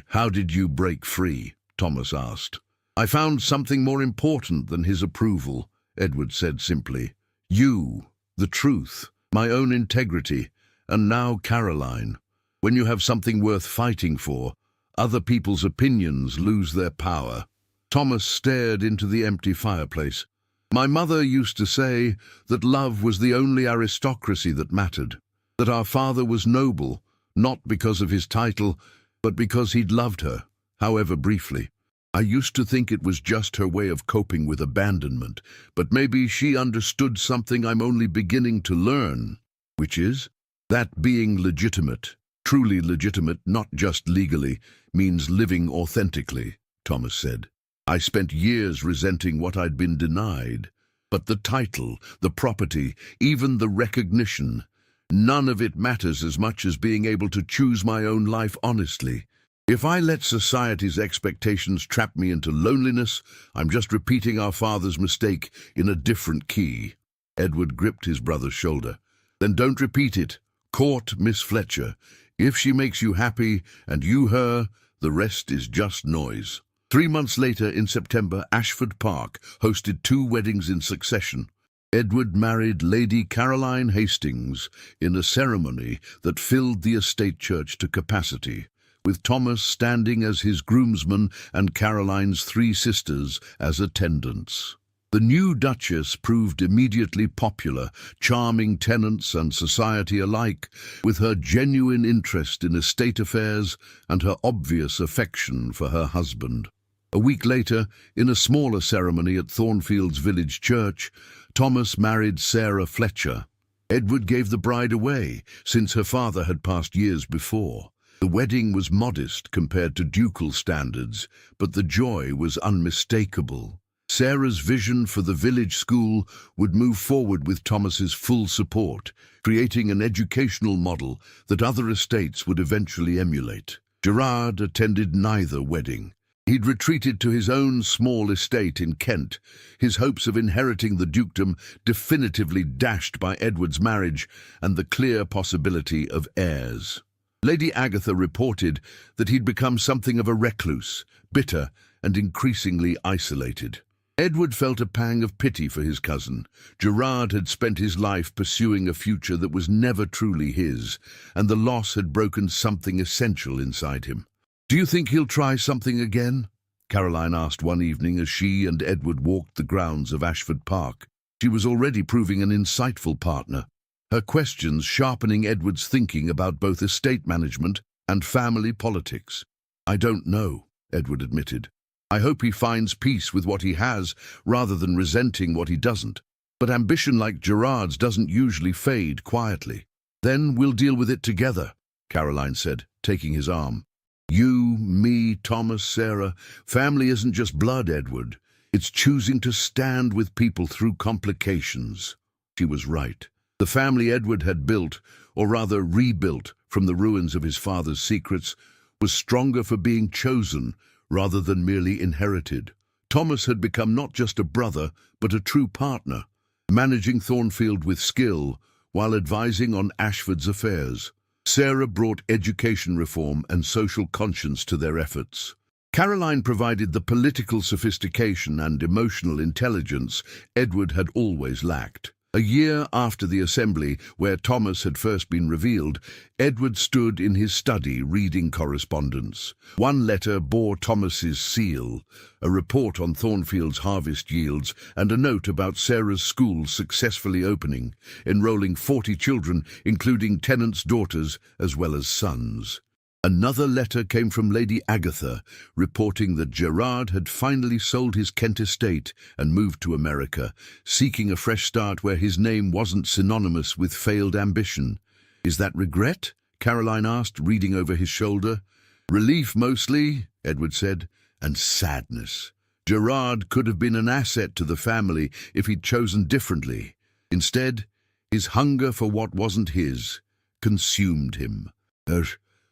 "How did you break free?" Thomas asked. "I found something more important than his approval," Edward said simply. "You, the truth, my own integrity, and now Caroline. When you have something worth fighting for, other people's opinions lose their power." Thomas stared into the empty fireplace. "My mother used to say that love was the only aristocracy that mattered, that our father was noble, not because of his title, but because he'd loved her, however briefly. I used to think it was just her way of coping with abandonment, but maybe she understood something I'm only beginning to learn, which is that being legitimate, truly legitimate, not just legally, means living authentically," Thomas said. "I spent years resenting what I'd been denied, but the title, the property, even the recognition, none of it matters as much as being able to choose my own life honestly. If I let society's expectations trap me into loneliness, I'm just repeating our father's mistake in a different key." Edward gripped his brother's shoulder. "Then don't repeat it. Court Miss Fletcher. If she makes you happy, and you her, the rest is just noise." 3 months later, in September, Ashford Park hosted 2 weddings in succession. Edward married Lady Caroline Hastings in a ceremony that filled the estate church to capacity, with Thomas standing as his groomsman and Caroline's 3 sisters as attendants. The new Duchess proved immediately popular, charming tenants and society alike, with her genuine interest in estate affairs and her obvious affection for her husband. A week later, in a smaller ceremony at Thornfield's village church, Thomas married Sarah Fletcher. Edward gave the bride away, since her father had passed years before. The wedding was modest compared to ducal standards, but the joy was unmistakable. Sarah's vision for the village school would move forward with Thomas's full support, creating an educational model that other estates would eventually emulate. Gerard attended neither wedding. He'd retreated to his own small estate in Kent, his hopes of inheriting the dukedom definitively dashed by Edward's marriage and the clear possibility of heirs. Lady Agatha reported that he'd become something of a recluse, bitter and increasingly isolated. Edward felt a pang of pity for his cousin. Gerard had spent his life pursuing a future that was never truly his, and the loss had broken something essential inside him. "Do you think he'll try something again?" Caroline asked one evening as she and Edward walked the grounds of Ashford Park. She was already proving an insightful partner, her questions sharpening Edward's thinking about both estate management and family politics. "I don't know," Edward admitted. "I hope he finds peace with what he has rather than resenting what he doesn't." But ambition like Gerard's doesn't usually fade quietly. Then we'll deal with it together, Caroline said, taking his arm. You, me, Thomas, Sarah, family isn't just blood, Edward. It's choosing to stand with people through complications. She was right. The family Edward had built, or rather rebuilt, from the ruins of his father's secrets, was stronger for being chosen rather than merely inherited. Thomas had become not just a brother, but a true partner, managing Thornfield with skill while advising on Ashford's affairs. Sarah brought education reform and social conscience to their efforts. Caroline provided the political sophistication and emotional intelligence Edward had always lacked. A year after the assembly, where Thomas had first been revealed, Edward stood in his study reading correspondence. One letter bore Thomas's seal, a report on Thornfield's harvest yields, and a note about Sarah's school successfully opening, enrolling 40 children, including tenants' daughters as well as sons. Another letter came from Lady Agatha, reporting that Gerard had finally sold his Kent estate and moved to America, seeking a fresh start where his name wasn't synonymous with failed ambition. Is that regret? Caroline asked, reading over his shoulder. Relief mostly, Edward said, and sadness. Gerard could have been an asset to the family if he'd chosen differently. Instead, his hunger for what wasn't his consumed him.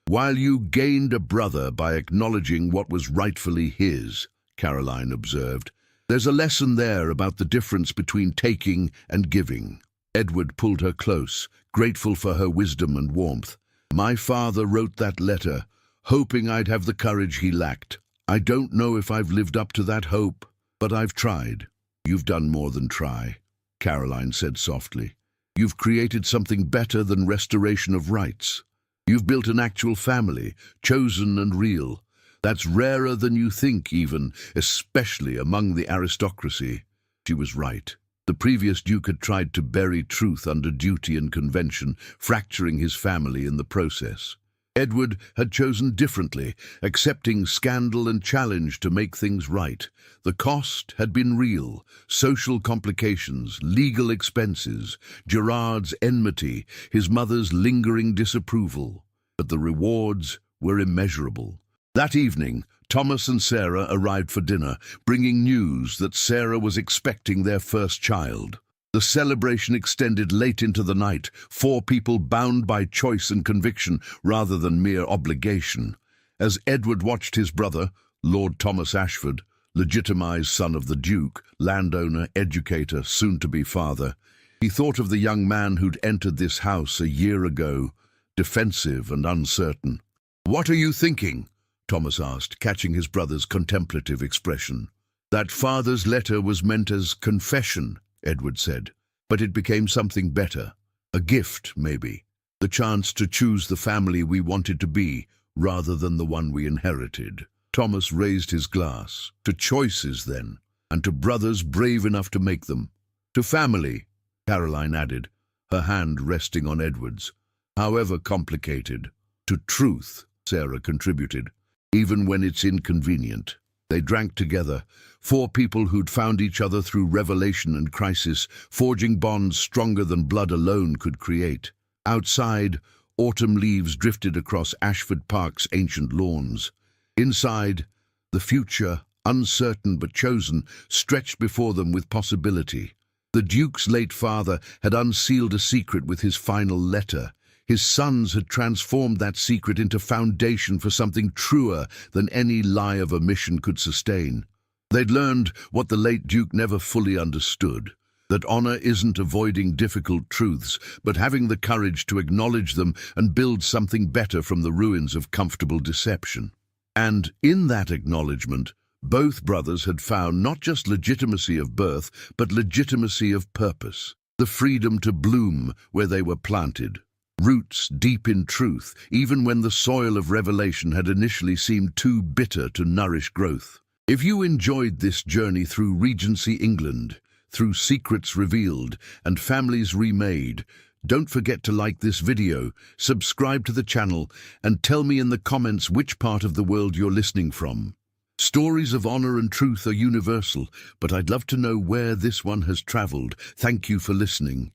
While you gained a brother by acknowledging what was rightfully his, Caroline observed, there's a lesson there about the difference between taking and giving. Edward pulled her close, grateful for her wisdom and warmth. My father wrote that letter, hoping I'd have the courage he lacked. I don't know if I've lived up to that hope, but I've tried. You've done more than try, Caroline said softly. You've created something better than restoration of rights. You've built an actual family, chosen and real. That's rarer than you think even, especially among the aristocracy. She was right. The previous duke had tried to bury truth under duty and convention, fracturing his family in the process. Edward had chosen differently, accepting scandal and challenge to make things right. The cost had been real: social complications, legal expenses, Gerard's enmity, his mother's lingering disapproval. But the rewards were immeasurable. That evening, Thomas and Sarah arrived for dinner, bringing news that Sarah was expecting their first child. The celebration extended late into the night, 4 people bound by choice and conviction rather than mere obligation. As Edward watched his brother, Lord Thomas Ashford, legitimized son of the Duke, landowner, educator, soon-to-be father, he thought of the young man who'd entered this house a year ago, defensive and uncertain. "What are you thinking?" Thomas asked, catching his brother's contemplative expression. "That father's letter was meant as confession," Edward said, "but it became something better. A gift, maybe. The chance to choose the family we wanted to be, rather than the one we inherited." Thomas raised his glass. "To choices, then, and to brothers brave enough to make them. To family," Caroline added, her hand resting on Edward's. "However complicated. To truth," Sarah contributed, "even when it's inconvenient." They drank together, 4 people who'd found each other through revelation and crisis, forging bonds stronger than blood alone could create. Outside, autumn leaves drifted across Ashford Park's ancient lawns. Inside, the future, uncertain but chosen, stretched before them with possibility. The Duke's late father had unsealed a secret with his final letter. His sons had transformed that secret into foundation for something truer than any lie of omission could sustain. They'd learned what the late Duke never fully understood, that honor isn't avoiding difficult truths, but having the courage to acknowledge them and build something better from the ruins of comfortable deception. And in that acknowledgement, both brothers had found not just legitimacy of birth, but legitimacy of purpose, the freedom to bloom where they were planted. Roots deep in truth, even when the soil of revelation had initially seemed too bitter to nourish growth. If you enjoyed this journey through Regency England, through secrets revealed and families remade, don't forget to like this video, subscribe to the channel, and tell me in the comments which part of the world you're listening from. Stories of honor and truth are universal, but I'd love to know where this one has traveled. Thank you for listening.